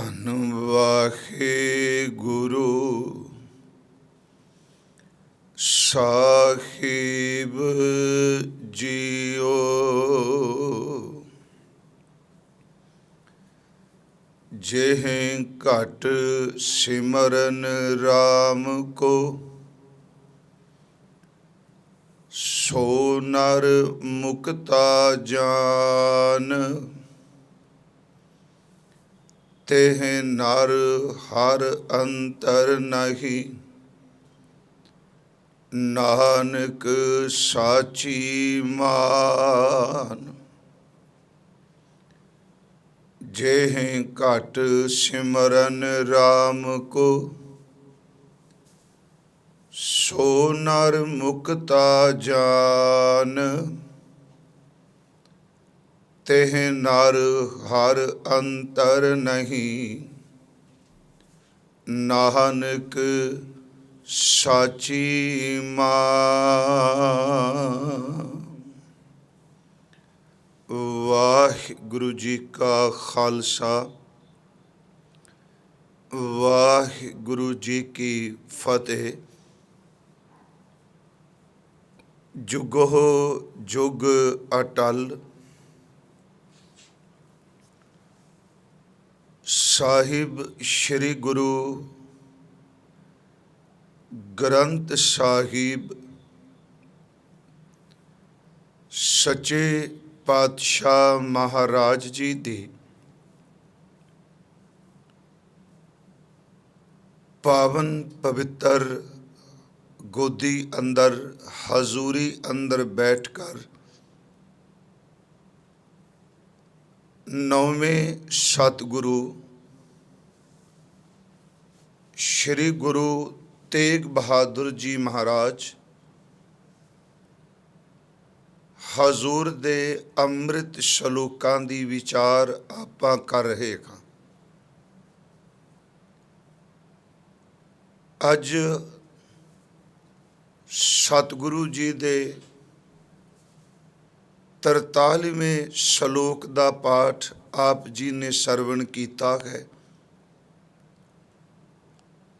ਧੰਨ ਵਾਹਿਗੁਰੂ ਸਾਹਿਬ ਜੀਓ। ਜਿਹ ਘਟ ਸਿਮਰਨ ਰਾਮ ਕੋ, ਸੋ ਨਰ ਮੁਕਤਾ ਜਾਨ। ਤਿਹ ਨਰ ਹਰ ਅੰਤਰ ਨਹੀਂ, ਨਾਨਕ ਸਾਚੀ ਮਾਨ। ਜਿਹ ਘਟ ਸਿਮਰਨ ਰਾਮ ਕੋ, ਸੋ ਨਰ ਮੁਕਤਾ ਜਾਨ। ਤਿਹ ਨਰ ਹਰ ਅੰਤਰ ਨਹੀਂ, ਨਾਨਕ ਸਾਚੀ ਮਾਂ। ਵਾਹਿਗੁਰੂ ਜੀ ਕਾ ਖਾਲਸਾ, ਵਾਹਿਗੁਰੂ ਜੀ ਕੀ ਫਤਿਹ। ਜੁਗੋ ਜੁਗ ਅਟਲ, ਸਾਹਿਬ ਸ੍ਰੀ ਗੁਰੂ ਗ੍ਰੰਥ ਸਾਹਿਬ ਸੱਚੇ ਪਾਤਸ਼ਾਹ ਮਹਾਰਾਜ ਜੀ ਦੀ ਪਾਵਨ ਪਵਿੱਤਰ ਗੋਦੀ ਅੰਦਰ, ਹਜ਼ੂਰੀ ਅੰਦਰ ਬੈਠ ਕਰ ਨੌਵੇਂ ਸਤਿਗੁਰੂ ਸ਼੍ਰੀ ਗੁਰੂ ਤੇਗ ਬਹਾਦਰ ਜੀ ਮਹਾਰਾਜ ਹਜ਼ੂਰ ਦੇ ਅੰਮ੍ਰਿਤ ਸ਼ਲੋਕਾਂ ਦੀ ਵਿਚਾਰ ਆਪਾਂ ਕਰ ਰਹੇ ਹਾਂ। ਅੱਜ ਸਤਿਗੁਰੂ ਜੀ ਦੇ 43ਵੇਂ ਸ਼ਲੋਕ ਦਾ ਪਾਠ ਆਪ ਜੀ ਨੇ ਸਰਵਣ ਕੀਤਾ ਹੈ।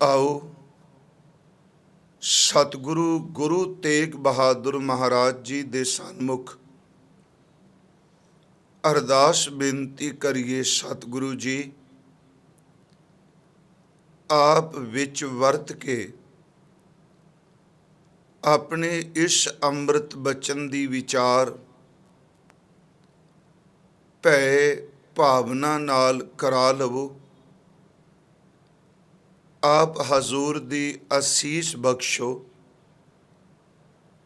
ਆਓ ਸਤਿਗੁਰੂ ਗੁਰੂ ਤੇਗ ਬਹਾਦਰ ਮਹਾਰਾਜ ਜੀ ਦੇ ਸਨਮੁਖ ਅਰਦਾਸ ਬੇਨਤੀ ਕਰੀਏ। ਸਤਿਗੁਰੂ ਜੀ ਆਪ ਵਿੱਚ ਵਰਤ ਕੇ ਆਪਣੇ ਇਸ ਅੰਮ੍ਰਿਤ ਬਚਨ ਦੀ ਵਿਚਾਰ ਭੈ ਭਾਵਨਾ ਨਾਲ ਕਰਾ ਲਵੋ। ਆਪ ਹਜ਼ੂਰ ਦੀ ਅਸੀਸ ਬਖਸ਼ੋ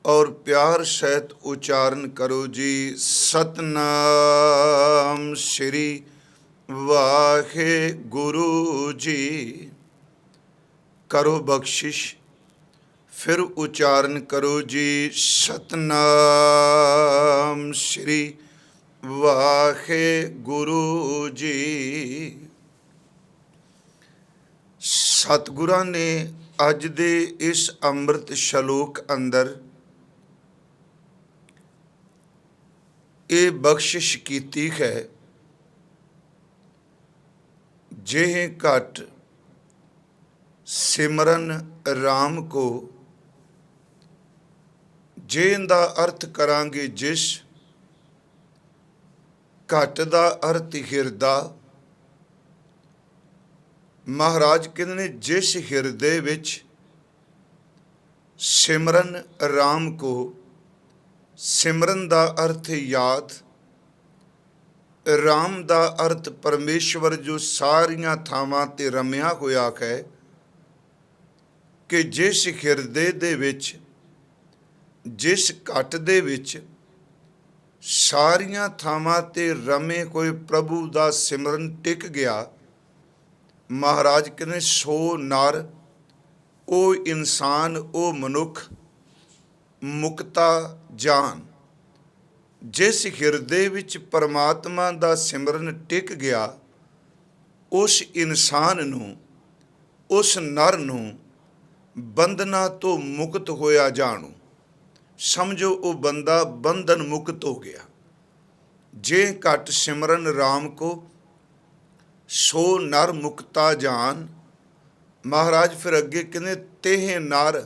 ਔਰ ਪਿਆਰ ਸਹਿਤ ਉਚਾਰਨ ਕਰੋ ਜੀ। ਸਤਨਾਮ ਸ੍ਰੀ ਵਾਹਿਗੁਰੂ ਜੀ। ਕਰੋ ਬਖਸ਼ਿਸ਼, ਫਿਰ ਉਚਾਰਨ ਕਰੋ ਜੀ। ਸਤਨਾਮ ਸ੍ਰੀ ਵਾਹਿਗੁਰੂ ਜੀ। ਸਤਿਗੁਰਾਂ ਨੇ ਅੱਜ ਦੇ ਇਸ ਅੰਮ੍ਰਿਤ ਸ਼ਲੋਕ ਅੰਦਰ ਇਹ ਬਖਸ਼ਿਸ਼ ਕੀਤੀ ਹੈ। ਜਿਹ ਘਟ ਸਿਮਰਨ ਰਾਮ ਕੋ, ਜੇ ਦਾ ਅਰਥ ਕਰਾਂਗੇ ਜਿਸ, ਘਟ ਦਾ ਅਰਥ ਹਿਰਦਾ। ਮਹਾਰਾਜ ਕਹਿੰਦੇ ਨੇ ਜਿਸ ਹਿਰਦੇ ਵਿੱਚ ਸਿਮਰਨ ਰਾਮ ਕੋ, ਸਿਮਰਨ ਦਾ ਅਰਥ ਯਾਦ, ਰਾਮ ਦਾ ਅਰਥ ਪਰਮੇਸ਼ਵਰ ਜੋ ਸਾਰੀਆਂ ਥਾਵਾਂ ਤੇ ਰਮਿਆ ਹੋਇਆ ਹੈ। ਕਿ ਜਿਸ ਹਿਰਦੇ ਦੇ ਵਿੱਚ, ਜਿਸ ਘਟ ਦੇ ਵਿੱਚ ਸਾਰੀਆਂ ਥਾਵਾਂ ਤੇ ਰਮੇ ਹੋਏ ਪ੍ਰਭੂ ਦਾ ਸਿਮਰਨ ਟਿਕ ਗਿਆ। ਮਹਾਰਾਜ ਕਹਿੰਦੇ ਸੋ ਨਰ, ਉਹ ਇਨਸਾਨ, ਉਹ ਮਨੁੱਖ ਮੁਕਤਾ ਜਾਨ। ਜਿਸ ਹਿਰਦੇ ਵਿੱਚ ਪਰਮਾਤਮਾ ਦਾ ਸਿਮਰਨ ਟਿਕ ਗਿਆ, ਉਸ ਇਨਸਾਨ ਨੂੰ, ਉਸ ਨਰ ਨੂੰ ਬੰਧਨਾਂ ਤੋਂ ਮੁਕਤ ਹੋਇਆ ਜਾਣੂ। ਸਮਝੋ ਉਹ ਬੰਦਾ ਬੰਧਨ ਮੁਕਤ ਹੋ ਗਿਆ। ਜੇ ਘਟ ਸਿਮਰਨ ਰਾਮ ਕੋ, ਸੋ ਨਰ ਮੁਕਤਾ ਜਾਨ। ਮਹਾਰਾਜ ਫਿਰ ਅੱਗੇ ਕਹਿੰਦੇ ਤੇਹ ਨਰ,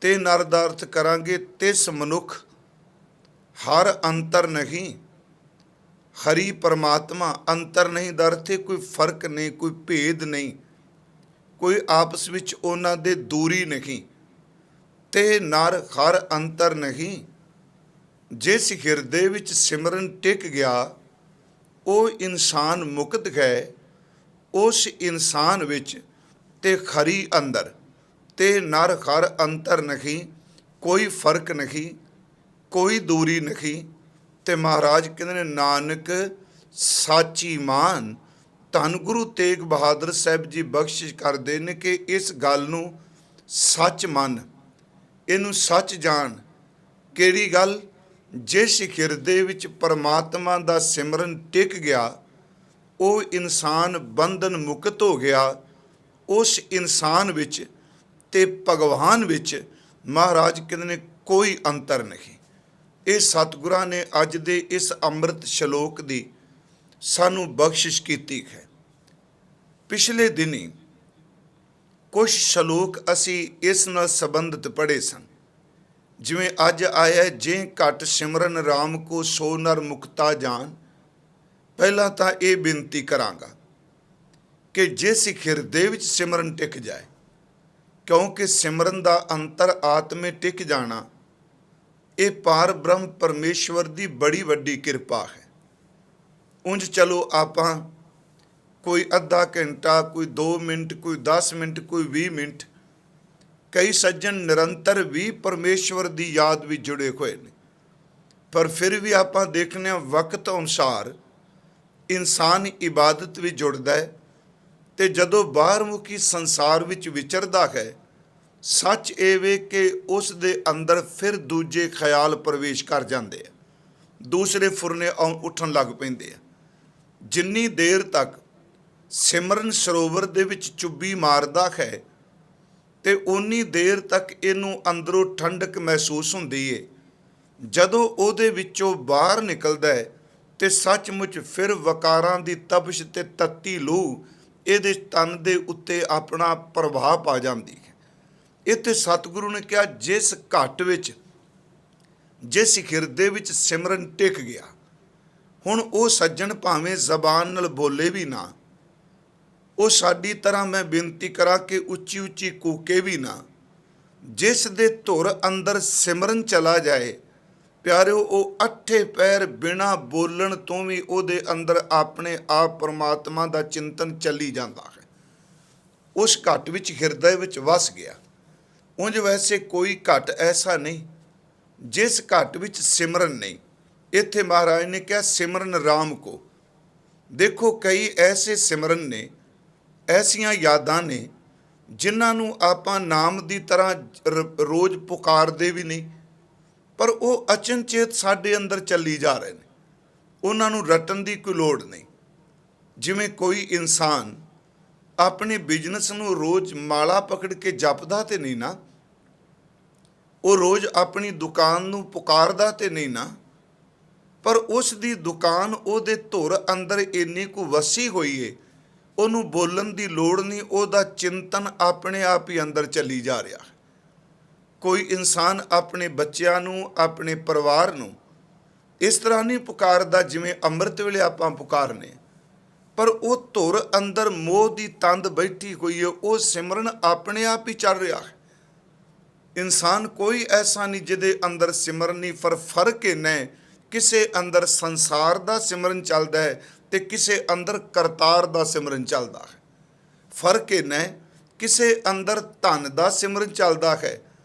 ਤੇ ਨਰ ਦਾ ਅਰਥ ਕਰਾਂਗੇ ਤਿਸ ਮਨੁੱਖ ਹਰ ਅੰਤਰ ਨਹੀਂ। ਹਰੀ ਪਰਮਾਤਮਾ ਅੰਤਰ ਨਹੀਂ ਦਾ ਅਰਥ ਹੈ ਕੋਈ ਫਰਕ ਨਹੀਂ, ਕੋਈ ਭੇਦ ਨਹੀਂ, ਕੋਈ ਆਪਸ ਵਿੱਚ ਉਹਨਾਂ ਦੇ ਦੂਰੀ ਨਹੀਂ। ਤੇ ਨਰ ਹਰ ਅੰਤਰ ਨਹੀਂ। ਜਿਸ ਹਿਰਦੇ ਵਿੱਚ ਸਿਮਰਨ ਟਿਕ ਗਿਆ ਉਹ ਇਨਸਾਨ ਮੁਕਤ ਹੈ। ਉਸ ਇਨਸਾਨ ਵਿੱਚ ਤੇ ਖਰੀ ਅੰਦਰ, ਤੇ ਨਰ ਹਰ ਅੰਤਰ ਨਹੀਂ, ਕੋਈ ਫਰਕ ਨਹੀਂ, ਕੋਈ ਦੂਰੀ ਨਹੀਂ। ਤੇ ਮਹਾਰਾਜ ਕਹਿੰਦੇ ਨੇ ਨਾਨਕ ਸਾਚੀ ਮਾਨ। ਧੰਨ ਗੁਰੂ ਤੇਗ ਬਹਾਦਰ ਸਾਹਿਬ ਜੀ ਬਖਸ਼ਿਸ਼ ਕਰਦੇ ਨੇ ਕਿ ਇਸ ਗੱਲ ਨੂੰ ਸੱਚ ਮੰਨ, ਇਹਨੂੰ ਸੱਚ ਜਾਣ। ਕਿਹੜੀ ਗੱਲ? ਜਿਸ ਹਿਰਦੇ ਵਿੱਚ ਪਰਮਾਤਮਾ ਦਾ ਸਿਮਰਨ ਟਿਕ ਗਿਆ ਉਹ ਇਨਸਾਨ ਬੰਧਨ ਮੁਕਤ ਹੋ ਗਿਆ। ਉਸ ਇਨਸਾਨ ਵਿੱਚ ਤੇ ਭਗਵਾਨ ਵਿੱਚ ਮਹਾਰਾਜ ਕਹਿੰਦੇ ਨੇ ਕੋਈ ਅੰਤਰ ਨਹੀਂ। ਇਹ ਸਤਿਗੁਰਾਂ ਨੇ ਅੱਜ ਦੇ ਇਸ ਅੰਮ੍ਰਿਤ ਸ਼ਲੋਕ ਦੀ ਸਾਨੂੰ ਬਖਸ਼ਿਸ਼ ਕੀਤੀ ਹੈ। ਪਿਛਲੇ ਦਿਨੀ ਕੁਝ ਸ਼ਲੋਕ ਅਸੀਂ ਇਸ ਨਾਲ ਸੰਬੰਧਿਤ ਪੜ੍ਹੇ ਸਨ। ਜਿਵੇਂ ਅੱਜ ਆਇਆ ਜੇ ਘਟ ਸਿਮਰਨ ਰਾਮ ਕੋ ਸੋ ਨਰ ਮੁਕਤਾ ਜਾਨ। ਪਹਿਲਾਂ ਤਾਂ ਇਹ ਬੇਨਤੀ ਕਰਾਂਗਾ ਕਿ ਜਿਸ ਹਿਰਦੇ ਵਿੱਚ ਸਿਮਰਨ ਟਿਕ ਜਾਏ, ਕਿਉਂਕਿ ਸਿਮਰਨ ਦਾ ਅੰਤਰ ਆਤਮੇ ਟਿਕ ਜਾਣਾ ਇਹ ਪਾਰ ਬ੍ਰਹਮ ਪਰਮੇਸ਼ਵਰ ਦੀ ਬੜੀ ਵੱਡੀ ਕਿਰਪਾ ਹੈ। ਉਂਝ ਚਲੋ ਆਪਾਂ ਕੋਈ ਅੱਧਾ ਘੰਟਾ, ਕੋਈ 2 ਮਿੰਟ, ਕੋਈ 10 ਮਿੰਟ, ਕੋਈ 20 ਮਿੰਟ, ਕਈ ਸੱਜਣ ਨਿਰੰਤਰ ਵੀ ਪਰਮੇਸ਼ਵਰ ਦੀ ਯਾਦ ਵਿੱਚ ਜੁੜੇ ਹੋਏ ਨੇ। ਪਰ ਫਿਰ ਵੀ ਆਪਾਂ ਦੇਖਦੇ ਹਾਂ ਵਕਤ ਅਨੁਸਾਰ ਇਨਸਾਨ ਇਬਾਦਤ ਵਿੱਚ ਜੁੜਦਾ ਹੈ ਤੇ ਜਦੋਂ ਬਾਹਰਮੁਖੀ ਸੰਸਾਰ ਵਿੱਚ ਵਿਚਰਦਾ ਹੈ, ਸੱਚ ਇਹ ਵੇ ਕਿ ਉਸ ਦੇ ਅੰਦਰ ਫਿਰ ਦੂਜੇ ਖਿਆਲ ਪ੍ਰਵੇਸ਼ ਕਰ ਜਾਂਦੇ ਆ, ਦੂਸਰੇ ਫੁਰਨੇ ਉੱਠਣ ਲੱਗ ਪੈਂਦੇ ਆ। ਜਿੰਨੀ ਦੇਰ ਤੱਕ ਸਿਮਰਨ ਸਰੋਵਰ ਦੇ ਵਿੱਚ ਚੁੱਭੀ ਮਾਰਦਾ ਹੈ ਤੇ ਉਨੀ ਦੇਰ ਤੱਕ ਇਹਨੂੰ ਅੰਦਰੋਂ ਠੰਡਕ ਮਹਿਸੂਸ ਹੁੰਦੀ ਏ। ਜਦੋਂ ਉਹਦੇ ਵਿੱਚੋਂ ਬਾਹਰ ਨਿਕਲਦਾ ਹੈ ਤੇ ਸੱਚਮੁੱਚ ਫਿਰ ਵਕਾਰਾਂ ਦੀ ਤਪਸ਼ ਤੇ ਤੱਤੀ ਲੂ ਇਹਦੇ ਤਨ ਦੇ ਉੱਤੇ ਆਪਣਾ ਪ੍ਰਭਾਵ ਪਾ ਜਾਂਦੀ ਹੈ। ਇੱਥੇ ਸਤਿਗੁਰੂ ਨੇ ਕਿਹਾ ਜਿਸ ਘਟ ਵਿੱਚ, ਜਿਸ ਹਿਰਦੇ ਵਿੱਚ ਸਿਮਰਨ ਟਿਕ ਗਿਆ। ਹੁਣ ਉਹ ਸੱਜਣ ਭਾਵੇਂ ਜ਼ਬਾਨ ਨਾਲ ਬੋਲੇ ਵੀ ਨਾ, ਉਹ ਸਾਡੀ ਤਰ੍ਹਾਂ ਮੈਂ ਬੇਨਤੀ ਕਰਾਂ ਕਿ ਉੱਚੀ ਉੱਚੀ ਕੂਕੇ ਵੀ ਨਾ, ਜਿਸ ਦੇ ਧੁਰ ਅੰਦਰ ਸਿਮਰਨ ਚਲਾ ਜਾਏ ਪਿਆਰਿਓ, ਉਹ ਅੱਠੇ ਪੈਰ ਬਿਨਾਂ ਬੋਲਣ ਤੋਂ ਵੀ ਉਹਦੇ ਅੰਦਰ ਆਪਣੇ ਆਪ ਪਰਮਾਤਮਾ ਦਾ ਚਿੰਤਨ ਚੱਲੀ ਜਾਂਦਾ ਹੈ। ਉਸ ਘਟ ਵਿੱਚ ਹਿਰਦੇ ਵਿੱਚ ਵਸ ਗਿਆ। ਉਂਝ ਵੈਸੇ ਕੋਈ ਘਟ ਐਸਾ ਨਹੀਂ ਜਿਸ ਘਟ ਵਿੱਚ ਸਿਮਰਨ ਨਹੀਂ। ਇੱਥੇ ਮਹਾਰਾਜ ਨੇ ਕਿਹਾ ਸਿਮਰਨ ਰਾਮ ਕੋ। ਦੇਖੋ ਕਈ ਐਸੇ ਸਿਮਰਨ ਨੇ, ਐਸੀਆਂ ਯਾਦਾਂ ਨੇ ਜਿਨ੍ਹਾਂ ਨੂੰ ਆਪਾਂ ਨਾਮ ਦੀ ਤਰ੍ਹਾਂ ਰੋਜ਼ ਪੁਕਾਰਦੇ ਵੀ ਨਹੀਂ, ਪਰ ਉਹ ਅਚਨਚੇਤ ਸਾਡੇ ਅੰਦਰ ਚੱਲੀ ਜਾ ਰਹੇ ਨੇ, ਉਹਨਾਂ ਨੂੰ ਰਟਣ ਦੀ ਕੋਈ ਲੋੜ ਨਹੀਂ। ਜਿਵੇਂ ਕੋਈ ਇਨਸਾਨ ਆਪਣੇ ਬਿਜ਼ਨਸ ਨੂੰ ਰੋਜ਼ ਮਾਲਾ ਪਕੜ ਕੇ ਜਪਦਾ ਤੇ ਨਹੀਂ ਨਾ, ਉਹ ਰੋਜ਼ ਆਪਣੀ ਦੁਕਾਨ ਨੂੰ ਪੁਕਾਰਦਾ ਤੇ ਨਹੀਂ ਨਾ, ਪਰ ਉਸ ਦੀ ਦੁਕਾਨ ਉਹਦੇ ਧੁਰ ਅੰਦਰ ਇੰਨੀ ਕੁ ਵਸੀ ਹੋਈ ਏ, ਉਹਨੂੰ ਬੋਲਣ ਦੀ ਲੋੜ ਨਹੀਂ, ਉਹਦਾ ਚਿੰਤਨ ਆਪਣੇ ਆਪ ਹੀ ਅੰਦਰ ਚੱਲੀ ਜਾ ਰਿਹਾ। ਕੋਈ ਇਨਸਾਨ ਆਪਣੇ ਬੱਚਿਆਂ ਨੂੰ, ਆਪਣੇ ਪਰਿਵਾਰ ਨੂੰ ਇਸ ਤਰ੍ਹਾਂ ਨਹੀਂ ਪੁਕਾਰਦਾ ਜਿਵੇਂ ਅੰਮ੍ਰਿਤ ਵੇਲੇ ਆਪਾਂ ਪੁਕਾਰਨੇ, ਪਰ ਉਹ ਧੁਰ ਅੰਦਰ ਮੋਹ ਦੀ ਤੰਦ ਬੈਠੀ ਹੋਈ ਹੈ, ਉਹ ਸਿਮਰਨ ਆਪਣੇ ਆਪ ਹੀ ਚੱਲ ਰਿਹਾ ਹੈ। ਇਨਸਾਨ ਕੋਈ ਐਸਾ ਨਹੀਂ ਜਿਹਦੇ ਅੰਦਰ ਸਿਮਰਨ ਨਹੀਂ, ਪਰ ਫਰਕ ਇੰਨਾ ਹੈ ਕਿਸੇ ਅੰਦਰ ਸੰਸਾਰ ਦਾ ਸਿਮਰਨ ਚੱਲਦਾ ਹੈ ਤੇ ਕਿਸੇ ਅੰਦਰ ਕਰਤਾਰ ਦਾ ਸਿਮਰਨ ਚੱਲਦਾ ਹੈ। ਫਰਕ ਇੰਨਾ ਹੈ ਕਿਸੇ ਅੰਦਰ ਧਨ ਦਾ ਸਿਮਰਨ ਚੱਲਦਾ ਹੈ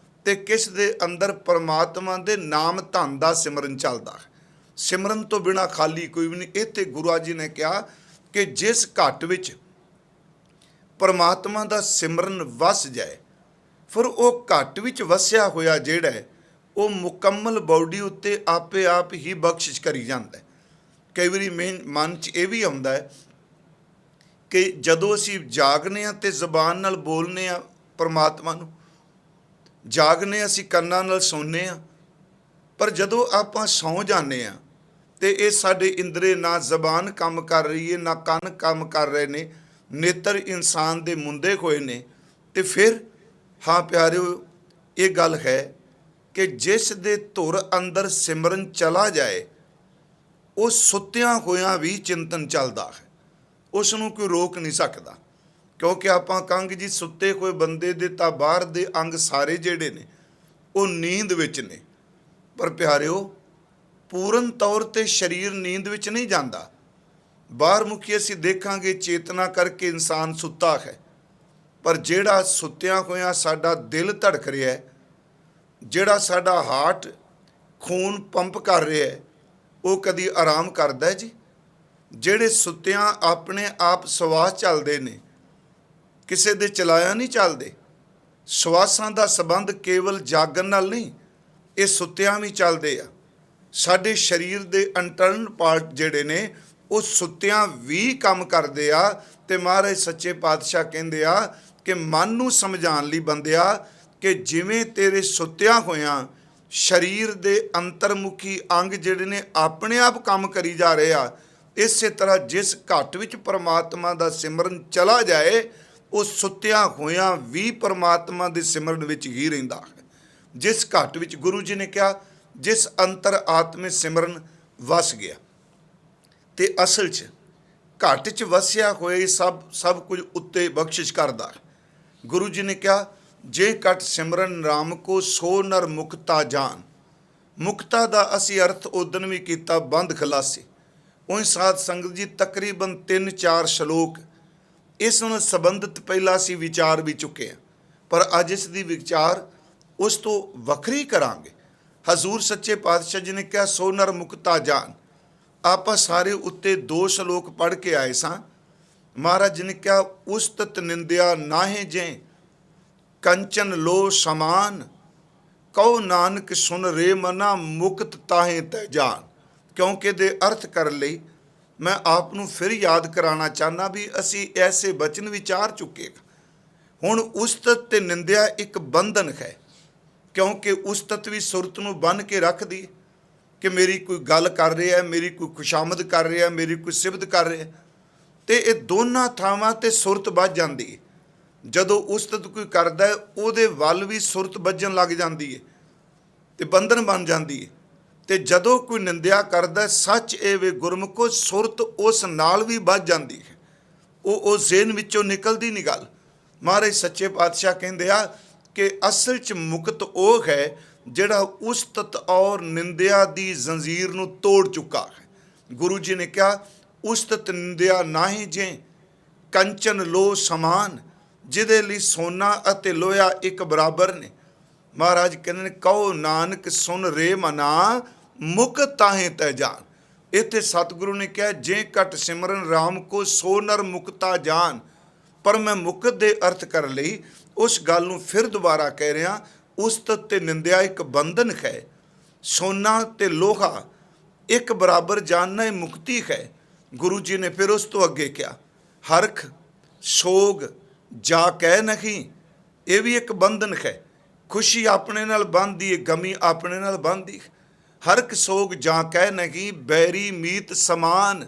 ਤੇ ਕਿਸ ਦੇ ਅੰਦਰ ਪਰਮਾਤਮਾ ਦੇ ਨਾਮ ਧਨ ਦਾ ਸਿਮਰਨ ਚੱਲਦਾ ਹੈ। ਸਿਮਰਨ ਤੋਂ ਬਿਨਾਂ ਖਾਲੀ ਕੋਈ ਵੀ ਨਹੀਂ। ਇੱਥੇ ਗੁਰੂ ਜੀ ਨੇ ਕਿਹਾ ਕਿ ਜਿਸ ਘਟ ਵਿੱਚ ਪਰਮਾਤਮਾ ਦਾ ਸਿਮਰਨ ਵਸ ਜਾਏ, ਫਿਰ ਉਹ ਘਟ ਵਿੱਚ ਵਸਿਆ ਹੋਇਆ ਜਿਹੜਾ ਹੈ ਉਹ ਮੁਕੰਮਲ ਬਾਡੀ ਉੱਤੇ ਆਪੇ ਆਪ ਹੀ ਬਖਸ਼ਿਸ਼ ਕਰੀ ਜਾਂਦਾ ਹੈ। ਕਈ ਵਾਰੀ ਮਨ 'ਚ ਇਹ ਵੀ ਆਉਂਦਾ ਹੈ ਕਿ ਜਦੋਂ ਅਸੀਂ ਜਾਗਨੇ ਹਾਂ ਤੇ ਜ਼ਬਾਨ ਨਾਲ ਬੋਲਨੇ ਹਾਂ ਪਰਮਾਤਮਾ ਨੂੰ, ਜਾਗਨੇ ਅਸੀਂ ਕੰਨਾਂ ਨਾਲ ਸੁਣਨੇ ਹਾਂ, ਪਰ ਜਦੋਂ ਆਪਾਂ ਸੌਂ ਜਾਂਦੇ ਹਾਂ ਤੇ ਇਹ ਸਾਡੇ ਇੰਦਰੇ ਨਾ ਜ਼ਬਾਨ ਕੰਮ ਕਰ ਰਹੀ ਹੈ, ਨਾ ਕੰਨ ਕੰਮ ਕਰ ਰਹੇ ਨੇ, ਨੇਤਰ ਇਨਸਾਨ ਦੇ ਮੁੰਦੇ ਹੋਏ ਨੇ। ਤੇ ਫਿਰ ਹਾਂ ਪਿਆਰਿਓ, ਇਹ ਗੱਲ ਹੈ ਕਿ ਜਿਸ ਦੇ ਧੁਰ ਅੰਦਰ ਸਿਮਰਨ ਚਲਾ ਜਾਏ, ਉਹ ਸੁੱਤਿਆਂ ਹੋਇਆਂ ਵੀ ਚਿੰਤਨ ਚੱਲਦਾ ਹੈ, ਉਸ ਨੂੰ ਕੋਈ ਰੋਕ ਨਹੀਂ ਸਕਦਾ। ਕਿਉਂਕਿ ਆਪਾਂ ਕਹਾਂਗੇ ਜੀ ਸੁੱਤੇ ਹੋਏ ਬੰਦੇ ਦੇ ਤਾਂ ਬਾਹਰ ਦੇ ਅੰਗ ਸਾਰੇ ਜਿਹੜੇ ਨੇ ਉਹ ਨੀਂਦ ਵਿੱਚ ਨੇ, ਪਰ ਪਿਆਰਿਓ ਪੂਰਨ ਤੌਰ ਤੇ ਸਰੀਰ ਨੀਂਦ ਵਿੱਚ ਨਹੀਂ ਜਾਂਦਾ। ਬਾਹਰ ਮੁਖੀ ਅਸੀਂ ਦੇਖਾਂਗੇ ਚੇਤਨਾ ਕਰਕੇ ਇਨਸਾਨ ਸੁੱਤਾ ਹੈ, ਪਰ ਜਿਹੜਾ ਸੁੱਤਿਆਂ ਹੋਇਆਂ ਸਾਡਾ ਦਿਲ ਧੜਕ ਰਿਹਾ ਹੈ, ਜਿਹੜਾ ਸਾਡਾ ਹਾਰਟ ਖੂਨ ਪੰਪ ਕਰ ਰਿਹਾ ਹੈ, ਉਹ ਕਦੀ ਆਰਾਮ ਕਰਦਾ ਹੈ ਜੀ? ਜਿਹੜੇ ਸੁੱਤਿਆਂ ਆਪਣੇ ਆਪ ਸਵਾਸ ਚੱਲਦੇ ਨੇ, ਕਿਸੇ ਦੇ ਚਲਾਇਆ ਨਹੀਂ ਚੱਲਦੇ। ਸਵਾਸਾਂ ਦਾ ਸੰਬੰਧ ਕੇਵਲ ਜਾਗਣ ਨਾਲ ਨਹੀਂ, ਇਹ ਸੁੱਤਿਆਂ ਵੀ ਚੱਲਦੇ ਆ। ਸਾਡੇ ਸਰੀਰ ਦੇ ਇੰਟਰਨਲ ਪਾਰਟ ਜਿਹੜੇ ਨੇ ਉਹ ਸੁੱਤਿਆਂ ਵੀ ਕੰਮ ਕਰਦੇ ਆ। ਤੇ ਮਹਾਰਾਜ ਸੱਚੇ ਪਾਤਸ਼ਾਹ ਕਹਿੰਦੇ ਆ ਕਿ ਮਨ ਨੂੰ ਸਮਝਾਉਣ ਲਈ ਬੰਦਿਆ ਕਿ ਜਿਵੇਂ ਤੇਰੇ ਸੁੱਤਿਆਂ ਹੋਇਆਂ ਸਰੀਰ ਦੇ ਅੰਤਰਮੁਖੀ ਅੰਗ ਜਿਹੜੇ ਨੇ ਆਪਣੇ ਆਪ ਕੰਮ ਕਰੀ ਜਾ ਰਹੇ ਆ, ਇਸੇ ਤਰ੍ਹਾਂ ਜਿਸ ਘਟ ਵਿੱਚ ਪਰਮਾਤਮਾ ਦਾ ਸਿਮਰਨ ਚਲਾ ਜਾਏ, ਉਹ ਸੁੱਤਿਆਂ ਹੋਇਆਂ ਵੀ ਪਰਮਾਤਮਾ ਦੇ ਸਿਮਰਨ ਵਿੱਚ ਹੀ ਰਹਿੰਦਾ ਹੈ। ਜਿਸ ਘਟ ਵਿੱਚ ਗੁਰੂ ਜੀ ਨੇ ਕਿਹਾ ਜਿਸ ਅੰਤਰ ਆਤਮੇ ਸਿਮਰਨ ਵਸ ਗਿਆ। ਤੇ ਅਸਲ 'ਚ ਘਟ 'ਚ ਵਸਿਆ ਹੋਇਆ ਸਭ ਕੁਝ ਉੱਤੇ ਬਖਸ਼ਿਸ਼ ਕਰਦਾ ਹੈ। ਗੁਰੂ ਜੀ ਨੇ ਕਿਹਾ ਜੇ ਘਟ ਸਿਮਰਨ ਰਾਮ ਕੋ ਸੋ ਨਰ ਮੁਕਤਾ ਜਾਨ। ਮੁਕਤਾ ਦਾ ਅਸੀਂ ਅਰਥ ਉਦਣ ਵੀ ਕੀਤਾ ਬੰਦ ਖਲਾਸੀ। ਉਹ ਸਾਧ ਸੰਗਤ ਜੀ ਤਕਰੀਬਨ 3-4 ਸ਼ਲੋਕ ਇਸ ਨਾਲ ਸੰਬੰਧਿਤ ਪਹਿਲਾਂ ਅਸੀਂ ਵਿਚਾਰ ਵੀ ਚੁੱਕੇ ਹਾਂ, ਪਰ ਅੱਜ ਇਸ ਦੀ ਵਿਚਾਰ ਉਸ ਤੋਂ ਵੱਖਰੀ ਕਰਾਂਗੇ। ਹਜ਼ੂਰ ਸੱਚੇ ਪਾਤਸ਼ਾਹ ਜੀ ਨੇ ਕਿਹਾ ਸੋ ਨਰ ਮੁਕਤਾ ਜਾਨ। ਆਪਾਂ ਸਾਰੇ ਉੱਤੇ 2 ਸ਼ਲੋਕ ਪੜ੍ਹ ਕੇ ਆਏ ਸਾਂ। ਮਹਾਰਾਜ ਜੀ ਨੇ ਕਿਹਾ ਉਸਤਤ ਨਿੰਦਿਆ ਨਾਹੇ ਜੇ ਕੰਚਨ ਲੋ ਸਮਾਨ, ਕਉ ਨਾਨਕ ਸੁਨ ਰੇ ਮਨਾ ਮੁਕਤ ਤਾਹੇ ਤੈ ਜਾਨ। ਕਿਉਂਕਿ ਦੇ ਅਰਥ ਕਰਨ ਲਈ ਮੈਂ ਆਪ ਨੂੰ ਫਿਰ ਯਾਦ ਕਰਾਉਣਾ ਚਾਹੁੰਦਾ ਵੀ ਅਸੀਂ ਐਸੇ ਬਚਨ ਵਿਚਾਰ ਚੁੱਕੇ। ਹੁਣ ਉਸਤਤ ਤੇ ਨਿੰਦਿਆ ਇੱਕ ਬੰਧਨ ਹੈ, ਕਿਉਂਕਿ ਉਸਤਤ ਵੀ ਸੁਰਤ ਨੂੰ ਬੰਨ੍ਹ ਕੇ ਰੱਖਦੀ ਕਿ ਮੇਰੀ ਕੋਈ ਗੱਲ ਕਰ ਰਿਹਾ, ਮੇਰੀ ਕੋਈ ਖੁਸ਼ਾਮਦ ਕਰ ਰਿਹਾ, ਮੇਰੀ ਕੋਈ ਸਿਫਤ ਕਰ ਰਿਹਾ, ਤੇ ਇਹ ਦੋਨਾਂ ਥਾਵਾਂ ਤੇ ਸੁਰਤ ਵੱਜ ਜਾਂਦੀ ਹੈ। ਜਦੋਂ ਉਸਤਤ ਕੋਈ ਕਰਦਾ ਹੈ ਉਹਦੇ ਵੱਲ ਵੀ ਸੁਰਤ ਵੱਜਣ ਲੱਗ ਜਾਂਦੀ ਹੈ ਤੇ ਬੰਧਨ ਬਣ ਜਾਂਦੀ ਹੈ। ਤੇ ਜਦੋਂ ਕੋਈ ਨਿੰਦਿਆ ਕਰਦਾ, ਸੱਚ ਇਹ ਵੇ ਗੁਰਮੁਖੋ, ਸੁਰਤ ਉਸ ਨਾਲ ਵੀ ਵੱਜ ਜਾਂਦੀ ਹੈ, ਉਹ ਜ਼ੇਨ ਵਿੱਚੋਂ ਨਿਕਲਦੀ ਨਹੀਂ ਗੱਲ। ਮਹਾਰਾਜ ਸੱਚੇ ਪਾਤਸ਼ਾਹ ਕਹਿੰਦੇ ਆ ਕਿ ਅਸਲ 'ਚ ਮੁਕਤ ਉਹ ਹੈ ਜਿਹੜਾ ਉਸਤਤ ਔਰ ਨਿੰਦਿਆ ਦੀ ਜ਼ੰਜੀਰ ਨੂੰ ਤੋੜ ਚੁੱਕਾ ਹੈ। ਗੁਰੂ ਜੀ ਨੇ ਕਿਹਾ ਉਸਤਤ ਨਿੰਦਿਆ ਨਾਹੀ ਜੇ ਕੰਚਨ ਲੋ ਸਮਾਨ, ਜਿਹਦੇ ਲਈ ਸੋਨਾ ਅਤੇ ਲੋਹਾ ਇੱਕ ਬਰਾਬਰ ਨੇ। ਮਹਾਰਾਜ ਕਹਿੰਦੇ ਨੇ ਕਹੋ ਨਾਨਕ ਸੁਨ ਰੇ ਮਨਾ ਮੁਕਤ ਤਾਹੇ ਤੈ ਜਾਨ। ਇੱਥੇ ਸਤਿਗੁਰੂ ਨੇ ਕਿਹਾ ਜੇ ਘਟ ਸਿਮਰਨ ਰਾਮ ਕੋ ਸੋ ਨਰ ਮੁਕਤਾ ਜਾਨ। ਪਰ ਮੈਂ ਮੁਕਤ ਦੇ ਅਰਥ ਕਰਨ ਲਈ ਉਸ ਗੱਲ ਨੂੰ ਫਿਰ ਦੁਬਾਰਾ ਕਹਿ ਰਿਹਾ, ਉਸਤਤ ਤੇ ਨਿੰਦਿਆ ਇੱਕ ਬੰਧਨ ਹੈ, ਸੋਨਾ ਤੇ ਲੋਹਾ ਇੱਕ ਬਰਾਬਰ ਜਾਨਣਾ ਇਹ ਮੁਕਤੀ ਹੈ। ਗੁਰੂ ਜੀ ਨੇ ਫਿਰ ਉਸ ਤੋਂ ਅੱਗੇ ਕਿਹਾ ਹਰਖ ਸੋਗ ਜਾ ਕਹਿ ਨਹੀਂ, ਇਹ ਵੀ ਇੱਕ ਬੰਧਨ ਹੈ। ਖੁਸ਼ੀ ਆਪਣੇ ਨਾਲ ਬੰਨ੍ਹਦੀ ਹੈ, ਗਮੀ ਆਪਣੇ ਨਾਲ ਬੰਨ੍ਹਦੀ। ਹਰਖ ਸੋਗ ਜਾਂ ਕਹਿ ਨਹੀਂ, ਬੈਰੀ ਮੀਤ ਸਮਾਨ,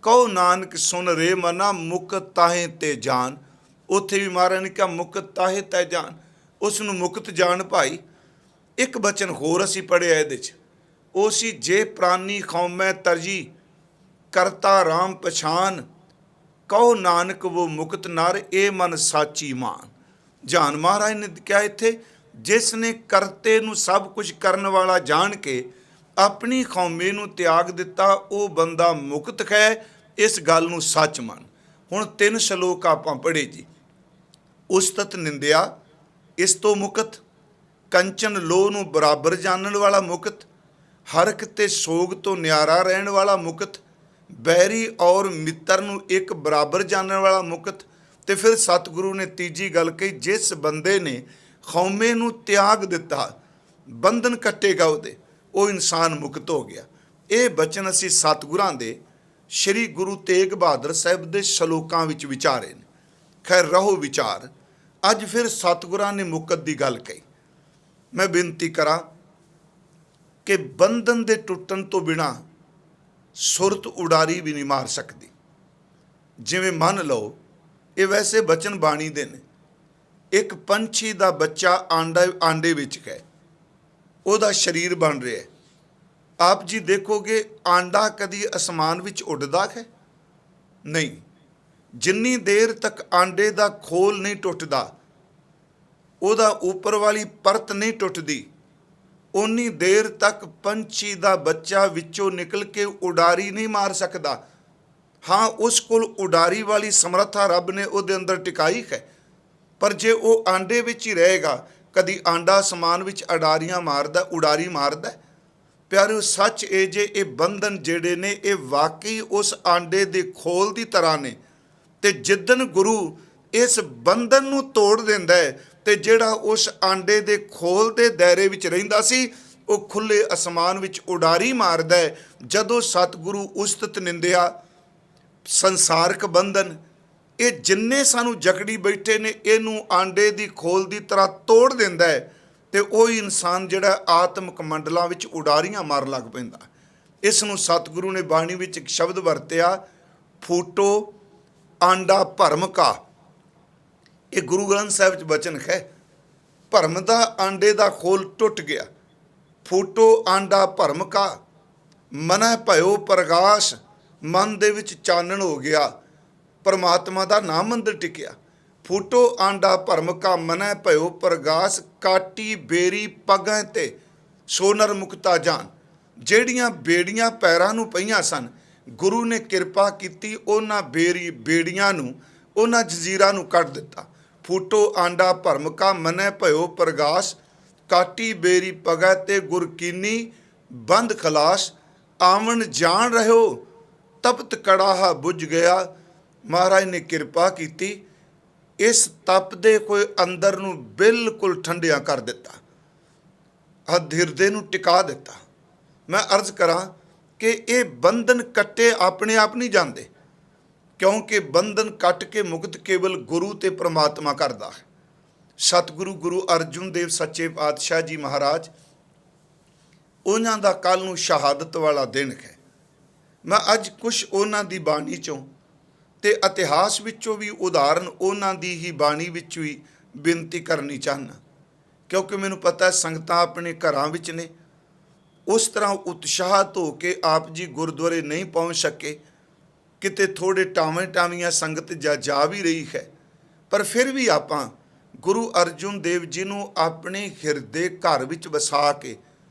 ਕਹੋ ਨਾਨਕ ਸੁਨ ਰੇ ਮਨਾ ਮੁਕਤ ਤਾਹੇ ਤੇ ਜਾਨ। ਉੱਥੇ ਵੀ ਮਹਾਰਾਜ ਨੇ ਕਿਹਾ ਮੁਕਤ ਤਾਹੇ ਤੈ ਜਾਨ, ਉਸ ਨੂੰ ਮੁਕਤ ਜਾਣ ਭਾਈ। ਇੱਕ ਬਚਨ ਹੋਰ ਅਸੀਂ ਪੜ੍ਹਿਆ ਇਹਦੇ 'ਚ, ਉਹ ਸੀ ਜੇ ਪ੍ਰਾਨੀ ਖੌਮੈ ਤਰਜੀ ਕਰਤਾ ਰਾਮ ਪਛਾਨ, ਕਹੋ ਨਾਨਕ ਵੋ ਮੁਕਤ ਨਰ ਇਹ ਮਨ ਸਾਚੀ ਮਾਨ। ਜਾਨ ਮਹਾਰਾਜ ਨੇ ਕਿਹਾ ਇੱਥੇ ਜਿਸ ਨੇ ਕਰਤੇ ਨੂੰ ਸਭ ਕੁਝ ਕਰਨ ਵਾਲਾ ਜਾਣ ਕੇ ਆਪਣੀ ਖੌਮੇ ਨੂੰ ਤਿਆਗ ਦਿੱਤਾ, ਉਹ ਬੰਦਾ ਮੁਕਤ ਹੈ, ਇਸ ਗੱਲ ਨੂੰ ਸੱਚ ਮੰਨ। ਹੁਣ 3 ਸ਼ਲੋਕ ਆਪਾਂ ਪੜ੍ਹੇ ਜੀ। ਉਸਤਤ ਨਿੰਦਿਆ ਇਸ ਤੋਂ ਮੁਕਤ, ਕੰਚਨ ਲੋਹ ਨੂੰ ਬਰਾਬਰ ਜਾਣਨ ਵਾਲਾ ਮੁਕਤ, ਹਰਖ ਤੇ ਸੋਗ ਤੋਂ ਨਿਆਰਾ ਰਹਿਣ ਵਾਲਾ ਮੁਕਤ, ਬੈਰੀ ਔਰ ਮਿੱਤਰ ਨੂੰ ਇੱਕ ਬਰਾਬਰ ਜਾਣਨ ਵਾਲਾ ਮੁਕਤ। ਤੇ ਫਿਰ ਸਤਿਗੁਰੂ ਨੇ ਤੀਜੀ ਗੱਲ ਕਹੀ ਜਿਸ ਬੰਦੇ ਨੇ ਖੌਮੇ ਨੂੰ ਤਿਆਗ ਦਿੱਤਾ, ਬੰਧਨ ਕੱਟੇਗਾ ਉਹਦੇ, ਉਹ ਇਨਸਾਨ ਮੁਕਤ ਹੋ ਗਿਆ। ਇਹ ਬਚਨ ਅਸੀਂ ਸਤਿਗੁਰਾਂ ਦੇ ਸ਼੍ਰੀ ਗੁਰੂ ਤੇਗ ਬਹਾਦਰ ਸਾਹਿਬ ਦੇ ਸ਼ਲੋਕਾਂ ਵਿੱਚ ਵਿਚਾਰੇ ਨੇ। ਖੈਰ ਰਹੋ ਵਿਚਾਰ। ਅੱਜ ਫਿਰ ਸਤਿਗੁਰਾਂ ਨੇ ਮੁਕਤ ਦੀ ਗੱਲ ਕਹੀ। ਮੈਂ ਬੇਨਤੀ ਕਰਾਂ ਕਿ ਬੰਧਨ ਦੇ ਟੁੱਟਣ ਤੋਂ ਬਿਨਾਂ ਸੁਰਤ ਉਡਾਰੀ ਵੀ ਨਹੀਂ ਮਾਰ ਸਕਦੀ। ਜਿਵੇਂ ਮੰਨ ਲਓ, ਇਹ ਵੈਸੇ ਬਚਨ ਬਾਣੀ ਦੇ ਨੇ, ਇੱਕ ਪੰਛੀ ਦਾ ਬੱਚਾ ਆਂਡੇ ਵਿੱਚ ਹੈ, ਉਹਦਾ ਸਰੀਰ ਬਣ ਰਿਹਾ ਹੈ। ਆਪ ਜੀ ਦੇਖੋਗੇ ਆਂਡਾ ਕਦੀ ਅਸਮਾਨ ਵਿੱਚ ਉੱਡਦਾ ਹੈ? ਨਹੀਂ। ਜਿੰਨੀ ਦੇਰ ਤੱਕ ਆਂਡੇ ਦਾ ਖੋਲ ਨਹੀਂ ਟੁੱਟਦਾ, ਉਹਦਾ ਉੱਪਰ ਵਾਲੀ ਪਰਤ ਨਹੀਂ ਟੁੱਟਦੀ, ਉਨੀ ਦੇਰ ਤੱਕ ਪੰਛੀ ਦਾ ਬੱਚਾ ਵਿੱਚੋਂ ਨਿਕਲ ਕੇ ਉਡਾਰੀ ਨਹੀਂ ਮਾਰ ਸਕਦਾ। ਹਾਂ, ਉਸ ਕੋਲ ਉਡਾਰੀ ਵਾਲੀ ਸਮਰੱਥਾ ਰੱਬ ਨੇ ਉਹਦੇ ਅੰਦਰ ਟਿਕਾਈ ਹੈ, ਪਰ ਜੇ ਉਹ ਆਂਡੇ ਵਿੱਚ ਹੀ ਰਹੇਗਾ, ਕਦੀ ਆਂਡਾ ਅਸਮਾਨ ਵਿੱਚ ਉਡਾਰੀ ਮਾਰਦਾ। ਪਿਆਰਿਓ, ਸੱਚ ਇਹ ਜੇ ਇਹ ਬੰਧਨ ਜਿਹੜੇ ਨੇ ਇਹ ਵਾਕਈ ਉਸ ਆਂਡੇ ਦੇ ਖੋਲ ਦੀ ਤਰ੍ਹਾਂ ਨੇ, ਤੇ ਜਿੱਦਣ ਗੁਰੂ ਇਸ ਬੰਧਨ ਨੂੰ ਤੋੜ ਦਿੰਦਾ ਹੈ ਤੇ ਜਿਹੜਾ ਉਸ ਆਂਡੇ ਦੇ ਖੋਲ ਦੇ ਦਾਇਰੇ ਵਿੱਚ ਰਹਿੰਦਾ ਸੀ, ਉਹ ਖੁੱਲੇ ਅਸਮਾਨ ਵਿੱਚ ਉਡਾਰੀ ਮਾਰਦਾ ਹੈ। ਜਦੋਂ ਸਤਿਗੁਰੂ ਉਸਤਤ ਨਿੰਦਿਆ, ਸੰਸਾਰਕ ਬੰਧਨ ਇਹ ਜਿੰਨੇ ਸਾਨੂੰ ਜਕੜੀ ਬੈਠੇ ਨੇ, ਇਹਨੂੰ ਆਂਡੇ ਦੀ ਖੋਲ ਦੀ ਤਰ੍ਹਾਂ ਤੋੜ ਦਿੰਦਾ ਹੈ, ਤੇ ਉਹ ਇਨਸਾਨ ਜਿਹੜਾ ਆਤਮਿਕ ਮੰਡਲਾਂ ਵਿੱਚ ਉਡਾਰੀਆਂ ਮਾਰਨ ਲੱਗ ਪੈਂਦਾ। ਇਸ ਨੂੰ ਸਤਿਗੁਰੂ ਨੇ ਬਾਣੀ ਵਿੱਚ ਇੱਕ ਸ਼ਬਦ ਵਰਤਿਆ, ਫੂਟੋ ਆਂਡਾ ਭਰਮ ਕਾ। ਇਹ ਗੁਰੂ ਗ੍ਰੰਥ ਸਾਹਿਬ ਵਿੱਚ ਬਚਨ ਹੈ। ਭਰਮ ਦਾ ਆਂਡੇ ਦਾ ਖੋਲ ਟੁੱਟ ਗਿਆ। ਫੂਟੋ ਆਂਡਾ ਭਰਮ ਕਾ, ਮਨੈ ਭਇਓ ਪ੍ਰਗਾਸ਼, ਮਨ ਦੇ ਵਿੱਚ ਚਾਨਣ ਹੋ ਗਿਆ, ਪਰਮਾਤਮਾ ਦਾ ਨਾਮ ਅੰਦਰ ਟਿਕਿਆ। ਫੂਟੋ ਆਂਡਾ ਭਰਮ ਕਾ, ਮਨੈ ਭਇਓ ਪ੍ਰਗਾਸ਼, ਕਾਟੀ ਬੇਰੀ ਪਗਾਂ ਤੇ ਸੋਨਰ ਮੁਕਤਾ ਜਾਨ। ਜਿਹੜੀਆਂ ਬੇੜੀਆਂ ਪੈਰਾਂ ਨੂੰ ਪਈਆਂ ਸਨ, ਗੁਰੂ ਨੇ ਕਿਰਪਾ ਕੀਤੀ, ਉਹਨਾਂ ਬੇੜੀਆਂ ਨੂੰ, ਉਹਨਾਂ ਜਜ਼ੀਰਾਂ ਨੂੰ ਕੱਢ ਦਿੱਤਾ। ਫੂਟੋ ਆਂਡਾ ਭਰਮ ਕਾ, ਮਨੈ ਭਇਓ ਪ੍ਰਗਾਸ਼, ਕਾਟੀ ਬੇਰੀ ਪਗੈ ਤੇ ਗੁਰ ਕੀਨੀ ਬੰਦ ਖਲਾਸ। ਆਵਣ ਜਾਣ ਰਹਿਓ ਤਪਤ ਕੜਾਹਾ ਬੁਝ ਗਿਆ। ਮਹਾਰਾਜ ਨੇ ਕਿਰਪਾ ਕੀਤੀ, ਇਸ ਤਪ ਦੇ ਕੋਈ ਅੰਦਰ ਨੂੰ ਬਿਲਕੁਲ ਠੰਡਿਆ ਕਰ ਦਿੱਤਾ, ਹਿਰਦੇ ਨੂੰ ਟਿਕਾ ਦਿੱਤਾ। ਮੈਂ ਅਰਜ਼ ਕਰਾਂ ਕਿ ਇਹ ਬੰਧਨ ਕੱਟੇ ਆਪਣੇ ਆਪ ਨਹੀਂ ਜਾਂਦੇ, ਕਿਉਂਕਿ ਬੰਧਨ ਕੱਟ ਕੇ ਮੁਕਤ ਕੇਵਲ ਗੁਰੂ ਤੇ ਪ੍ਰਮਾਤਮਾ ਕਰਦਾ ਹੈ। ਸਤਿਗੁਰੂ ਗੁਰੂ ਅਰਜਨ ਦੇਵ ਸੱਚੇ ਪਾਤਸ਼ਾਹ ਜੀ ਮਹਾਰਾਜ, ਉਹਨਾਂ ਦਾ ਕੱਲ੍ਹ ਨੂੰ ਸ਼ਹਾਦਤ ਵਾਲਾ ਦਿਨ ਹੈ। ਮੈਂ ਅੱਜ ਕੁਛ ਉਹਨਾਂ ਦੀ ਬਾਣੀ ਚੋਂ ਤੇ ਇਤਿਹਾਸ ਵਿੱਚੋਂ ਵੀ ਉਦਾਹਰਨ ਉਹਨਾਂ ਦੀ ਹੀ ਬਾਣੀ ਵਿੱਚ ਵੀ ਬੇਨਤੀ ਕਰਨੀ ਚਾਹੁੰਦਾ, ਕਿਉਂਕਿ ਮੈਨੂੰ ਪਤਾ ਸੰਗਤਾਂ ਆਪਣੇ ਘਰਾਂ ਵਿੱਚ ਨੇ, ਉਸ ਤਰ੍ਹਾਂ ਉਤਸ਼ਾਹਤ ਹੋ ਕੇ ਆਪ ਜੀ ਗੁਰਦੁਆਰੇ ਨਹੀਂ ਪਹੁੰਚ ਸਕੇ, ਕਿਤੇ ਥੋੜ੍ਹੇ ਟਾਵੀਆਂ ਸੰਗਤ ਜਾ ਵੀ ਰਹੀ ਹੈ, ਪਰ ਫਿਰ ਵੀ ਆਪਾਂ ਗੁਰੂ ਅਰਜਨ ਦੇਵ ਜੀ ਨੂੰ ਆਪਣੇ ਹਿਰਦੇ ਘਰ ਵਿੱਚ ਵਸਾ ਕੇ,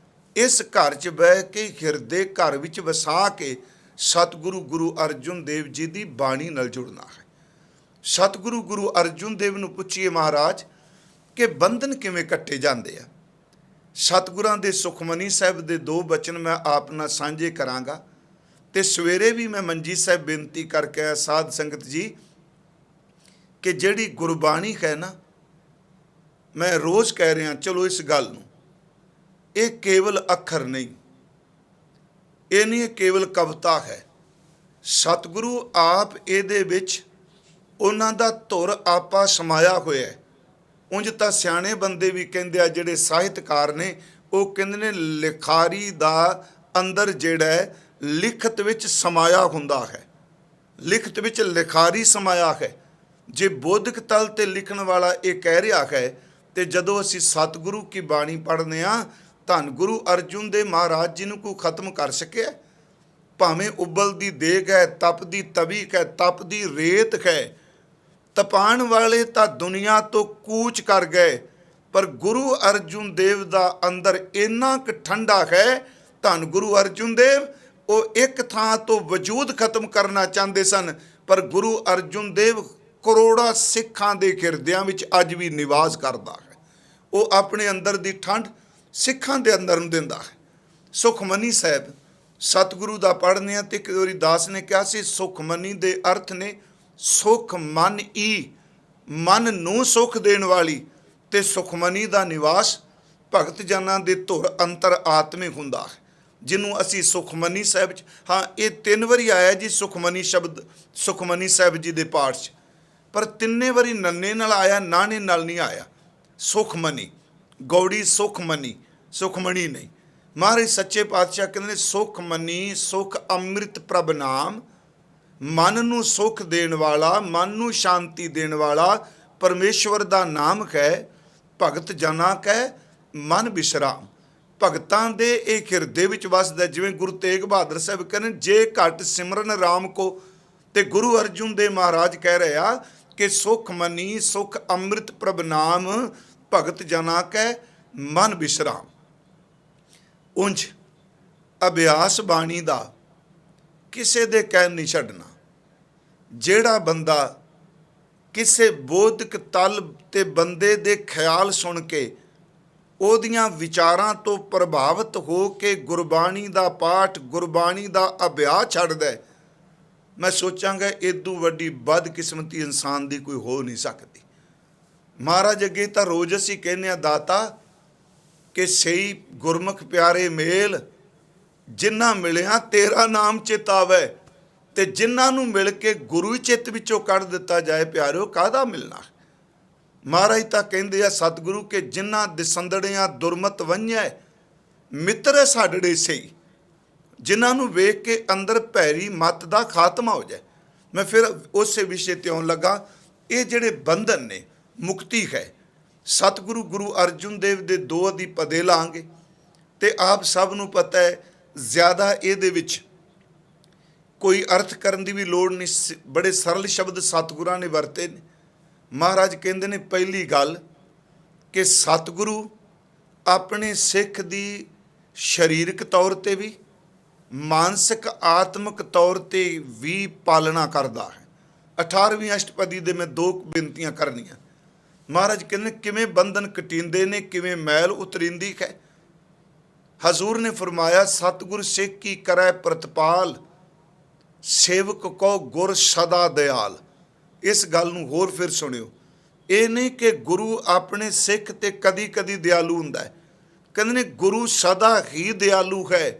ਇਸ ਘਰ 'ਚ ਬਹਿ ਕੇ ਹਿਰਦੇ ਘਰ ਵਿੱਚ ਵਸਾ ਕੇ ਸਤਿਗੁਰੂ ਗੁਰੂ ਅਰਜਨ ਦੇਵ ਜੀ ਦੀ ਬਾਣੀ ਨਾਲ ਜੁੜਨਾ ਹੈ। ਸਤਿਗੁਰੂ ਗੁਰੂ ਅਰਜਨ ਦੇਵ ਨੂੰ ਪੁੱਛੀਏ ਮਹਾਰਾਜ ਕਿ ਬੰਧਨ ਕਿਵੇਂ ਕੱਟੇ ਜਾਂਦੇ ਆ। ਸਤਿਗੁਰਾਂ ਦੇ ਸੁਖਮਨੀ ਸਾਹਿਬ ਦੇ 2 ਬਚਨ ਮੈਂ ਆਪ ਨਾਲ ਸਾਂਝੇ ਕਰਾਂਗਾ, ਤੇ ਸਵੇਰੇ ਵੀ ਮੈਂ ਮੰਜੀ ਸਾਹਿਬ ਬੇਨਤੀ ਕਰਕੇ ਆਇਆ ਸਾਧ ਸੰਗਤ ਜੀ ਕਿ ਜਿਹੜੀ ਗੁਰਬਾਣੀ ਹੈ ਨਾ, ਮੈਂ ਰੋਜ਼ ਕਹਿ ਰਿਹਾ, ਚਲੋ ਇਸ ਗੱਲ ਨੂੰ, ਇਹ ਕੇਵਲ ਅੱਖਰ ਨਹੀਂ, ਇਹ ਨਹੀਂ ਕੇਵਲ ਕਵਿਤਾ ਹੈ। ਸਤਿਗੁਰੂ ਆਪ ਇਹਦੇ ਵਿੱਚ ਉਹਨਾਂ ਦਾ ਧੁਰ ਆਪਾ ਸਮਾਇਆ ਹੋਇਆ। ਉਂਝ ਤਾਂ ਸਿਆਣੇ ਬੰਦੇ ਵੀ ਕਹਿੰਦੇ ਆ, ਜਿਹੜੇ ਸਾਹਿਤਕਾਰ ਨੇ, ਉਹ ਕਹਿੰਦੇ ਨੇ ਲਿਖਾਰੀ ਦਾ ਅੰਦਰ ਜਿਹੜਾ ਹੈ ਲਿਖਤ ਵਿੱਚ ਸਮਾਇਆ ਹੁੰਦਾ ਹੈ, ਲਿਖਤ ਵਿੱਚ ਲਿਖਾਰੀ ਸਮਾਇਆ ਹੈ। ਜੇ ਬੋਧਿਕ ਤਲ ਤੇ ਲਿਖਣ ਵਾਲਾ ਇਹ ਕਹਿ ਰਿਹਾ ਹੈ, ਤੇ ਜਦੋਂ ਅਸੀਂ ਸਤਿਗੁਰੂ ਕੀ ਬਾਣੀ ਪੜ੍ਹਦੇ ਹਾਂ, ਧੰਨ ਗੁਰੂ ਅਰਜਨ ਦੇਵ ਮਹਾਰਾਜ ਜੀ ਨੂੰ ਕੋਈ ਖਤਮ ਕਰ ਸਕਿਆ? ਭਾਵੇਂ ਉਬਲ ਦੀ ਦੇਗ ਹੈ, ਤਪ ਦੀ ਤਵੀ ਹੈ, ਤਪ ਦੀ ਰੇਤ ਹੈ, ਤਪਾਉਣ ਵਾਲੇ ਤਾਂ ਦੁਨੀਆ ਤੋਂ ਕੂਚ ਕਰ ਗਏ, ਪਰ ਗੁਰੂ ਅਰਜਨ ਦੇਵ ਦਾ ਅੰਦਰ ਇੰਨਾ ਕੁ ਠੰਡਾ ਹੈ। ਧੰਨ ਗੁਰੂ ਅਰਜਨ ਦੇਵ, ਉਹ ਇੱਕ ਥਾਂ ਤੋਂ ਵਜੂਦ ਖਤਮ ਕਰਨਾ ਚਾਹੁੰਦੇ ਸਨ, ਪਰ ਗੁਰੂ ਅਰਜਨ ਦੇਵ ਕਰੋੜਾਂ ਸਿੱਖਾਂ ਦੇ ਹਿਰਦਿਆਂ ਵਿੱਚ ਅੱਜ ਵੀ ਨਿਵਾਸ ਕਰਦਾ ਹੈ। ਉਹ ਆਪਣੇ ਅੰਦਰ ਦੀ ਠੰਡ ਸਿੱਖਾਂ ਦੇ ਅੰਦਰ ਨੂੰ ਦਿੰਦਾ ਹੈ। ਸੁਖਮਨੀ ਸਾਹਿਬ ਸਤਿਗੁਰੂ ਦਾ ਪੜ੍ਹਨੇ ਆ, ਤੇ ਇੱਕ ਵਾਰੀ ਦਾਸ ਨੇ ਕਿਹਾ ਸੀ, ਸੁਖਮਨੀ ਦੇ ਅਰਥ ਨੇ ਸੁਖ ਮਨ ਈ, ਮਨ ਨੂੰ ਸੁਖ ਦੇਣ ਵਾਲੀ, ਤੇ ਸੁਖਮਨੀ ਦਾ ਨਿਵਾਸ ਭਗਤ ਜਨਾਂ ਦੇ ਧੁਰ ਅੰਤਰ ਆਤਮਿਕ ਹੁੰਦਾ ਹੈ, ਜਿਹਨੂੰ ਅਸੀਂ ਸੁਖਮਨੀ ਸਾਹਿਬ 'ਚ, ਹਾਂ ਇਹ 3 ਵਾਰੀ ਆਇਆ ਜੀ ਸੁਖਮਨੀ ਸ਼ਬਦ ਸੁਖਮਨੀ ਸਾਹਿਬ ਜੀ ਦੇ ਪਾਠ 'ਚ, ਪਰ 3 ਵਾਰੀ ਨੰਨੇ ਨਾਲ ਆਇਆ, ਨਾਣੇ ਨਾਲ ਨਹੀਂ ਆਇਆ। ਸੁਖਮਨੀ, ਗੌੜੀ ਸੁਖਮਨੀ, ਸੁਖਮਣੀ ਨਹੀਂ। महाराज सच्चे पातशाह कहते सुख मनी सुख अमृत प्रभ नाम, मन नूं सुख देण वाला, मन नूं शांति देण वाला परमेश्वर दा नाम है। भगत जना कै मन विश्राम, भगतां दे एक हिरदे विच वसदा। जिवें गुरु तेग बहादुर साहब कहने जे घट सिमरन राम को, ते गुरु अर्जुन देव महाराज कह रहे आ कि सुख मनी सुख अमृत प्रभ नाम, भगत जना कै मन विश्राम। उंज अभ्यास बाणी दा किसे दे कहण नहीं छड्डना। ਜਿਹੜਾ ਬੰਦਾ ਕਿਸੇ ਬੋਧਕ ਤਲ ਤੇ ਬੰਦੇ ਦੇ ਖਿਆਲ ਸੁਣ ਕੇ ਉਹਦੀਆਂ ਵਿਚਾਰਾਂ ਤੋਂ ਪ੍ਰਭਾਵਿਤ ਹੋ ਕੇ ਗੁਰਬਾਣੀ ਦਾ ਪਾਠ ਗੁਰਬਾਣੀ ਦਾ ਅਭਿਆਸ ਛੱਡਦਾ, ਮੈਂ ਸੋਚਾਂਗਾ ਇਦੋਂ ਵੱਡੀ ਬਦਕਿਸਮਤੀ ਇਨਸਾਨ ਦੀ ਕੋਈ ਹੋ ਨਹੀਂ ਸਕਦੀ। ਮਹਾਰਾਜ ਅੱਗੇ ਤਾਂ ਰੋਜ਼ ਅਸੀਂ ਕਹਿੰਦੇ ਹਾਂ ਦਾਤਾ ਕਿ ਸਹੀ ਗੁਰਮੁਖ ਪਿਆਰੇ ਮੇਲ, ਜਿਨ੍ਹਾਂ ਮਿਲਿਆ ਤੇਰਾ ਨਾਮ ਚਿਤਾਵੈ, ਤੇ ਜਿਨ੍ਹਾਂ ਨੂੰ ਮਿਲ ਕੇ ਗੁਰੂ ਚਿੱਤ ਵਿੱਚੋਂ ਕੱਢ ਦਿੱਤਾ ਜਾਏ ਪਿਆਰਿਓ ਕਾਹਦਾ ਮਿਲਣਾ। ਮਹਾਰਾਜ ਤਾਂ ਕਹਿੰਦੇ ਆ ਸਤਿਗੁਰੂ ਕਿ ਜਿਨ੍ਹਾਂ ਦਿਸੰਦੜਿਆਂ ਦੁਰਮਤ ਵੰਝੈ, ਮਿੱਤਰ ਸਾਡੜੇ ਸਹੀ, ਜਿਨ੍ਹਾਂ ਨੂੰ ਵੇਖ ਕੇ ਅੰਦਰ ਭੈਰੀ ਮੱਤ ਦਾ ਖਾਤਮਾ ਹੋ ਜਾਏ। ਮੈਂ ਫਿਰ ਉਸੇ ਵਿਸ਼ੇ ਤੇ ਆਉਣ ਲੱਗਾ। ਇਹ ਜਿਹੜੇ ਬੰਧਨ ਨੇ ਮੁਕਤੀ ਹੈ, ਸਤਿਗੁਰੂ ਗੁਰੂ ਅਰਜੁਨ ਦੇਵ ਦੇ ਦੋ ਅਧਿਪਦੇ ਲਾਂਗੇ ਤੇ ਆਪ ਸਭ ਨੂੰ ਪਤਾ ਹੈ ਜ਼ਿਆਦਾ ਇਹਦੇ ਵਿੱਚ ਕੋਈ ਅਰਥ ਕਰਨ ਦੀ ਵੀ ਲੋੜ ਨਹੀਂ। ਬੜੇ ਸਰਲ ਸ਼ਬਦ ਸਤਿਗੁਰਾਂ ਨੇ ਵਰਤੇ ਨੇ। ਮਹਾਰਾਜ ਕਹਿੰਦੇ ਨੇ ਪਹਿਲੀ ਗੱਲ ਕਿ ਸਤਿਗੁਰੂ ਆਪਣੇ ਸਿੱਖ ਦੀ ਸਰੀਰਕ ਤੌਰ ਤੇ ਵੀ ਮਾਨਸਿਕ ਆਤਮਿਕ ਤੌਰ ਤੇ ਵੀ ਪਾਲਣਾ ਕਰਦਾ ਹੈ। 18ਵੀਂ ਅਸ਼ਟਪਦੀ ਦੇ ਮੈਂ ਦੋ ਬੇਨਤੀਆਂ ਕਰਨੀਆਂ। ਮਹਾਰਾਜ ਕਹਿੰਦੇ ਕਿਵੇਂ ਬੰਧਨ ਕਟਿੰਦੇ ਨੇ, ਕਿਵੇਂ ਮੈਲ ਉਤਰਿੰਦੀ ਹੈ। ਹਜ਼ੂਰ ਨੇ ਫਰਮਾਇਆ ਸਤਿਗੁਰ ਸਿੱਖ ਕੀ ਕਰੈ ਪ੍ਰਤਪਾਲ, ਸੇਵਕ ਕੋ ਗੁਰ ਸਦਾ ਦਿਆਲ। ਇਸ ਗੱਲ ਨੂੰ ਹੋਰ ਫਿਰ ਸੁਣਿਓ। ਇਹ ਨਹੀਂ ਕਿ ਗੁਰੂ ਆਪਣੇ ਸਿੱਖ ਤੇ ਕਦੀ ਕਦੀ ਦਿਆਲੂ ਹੁੰਦਾ ਹੈ। ਕਹਿੰਦੇ ਨੇ ਗੁਰੂ ਸਦਾ ਹੀ ਦਿਆਲੂ ਹੈ।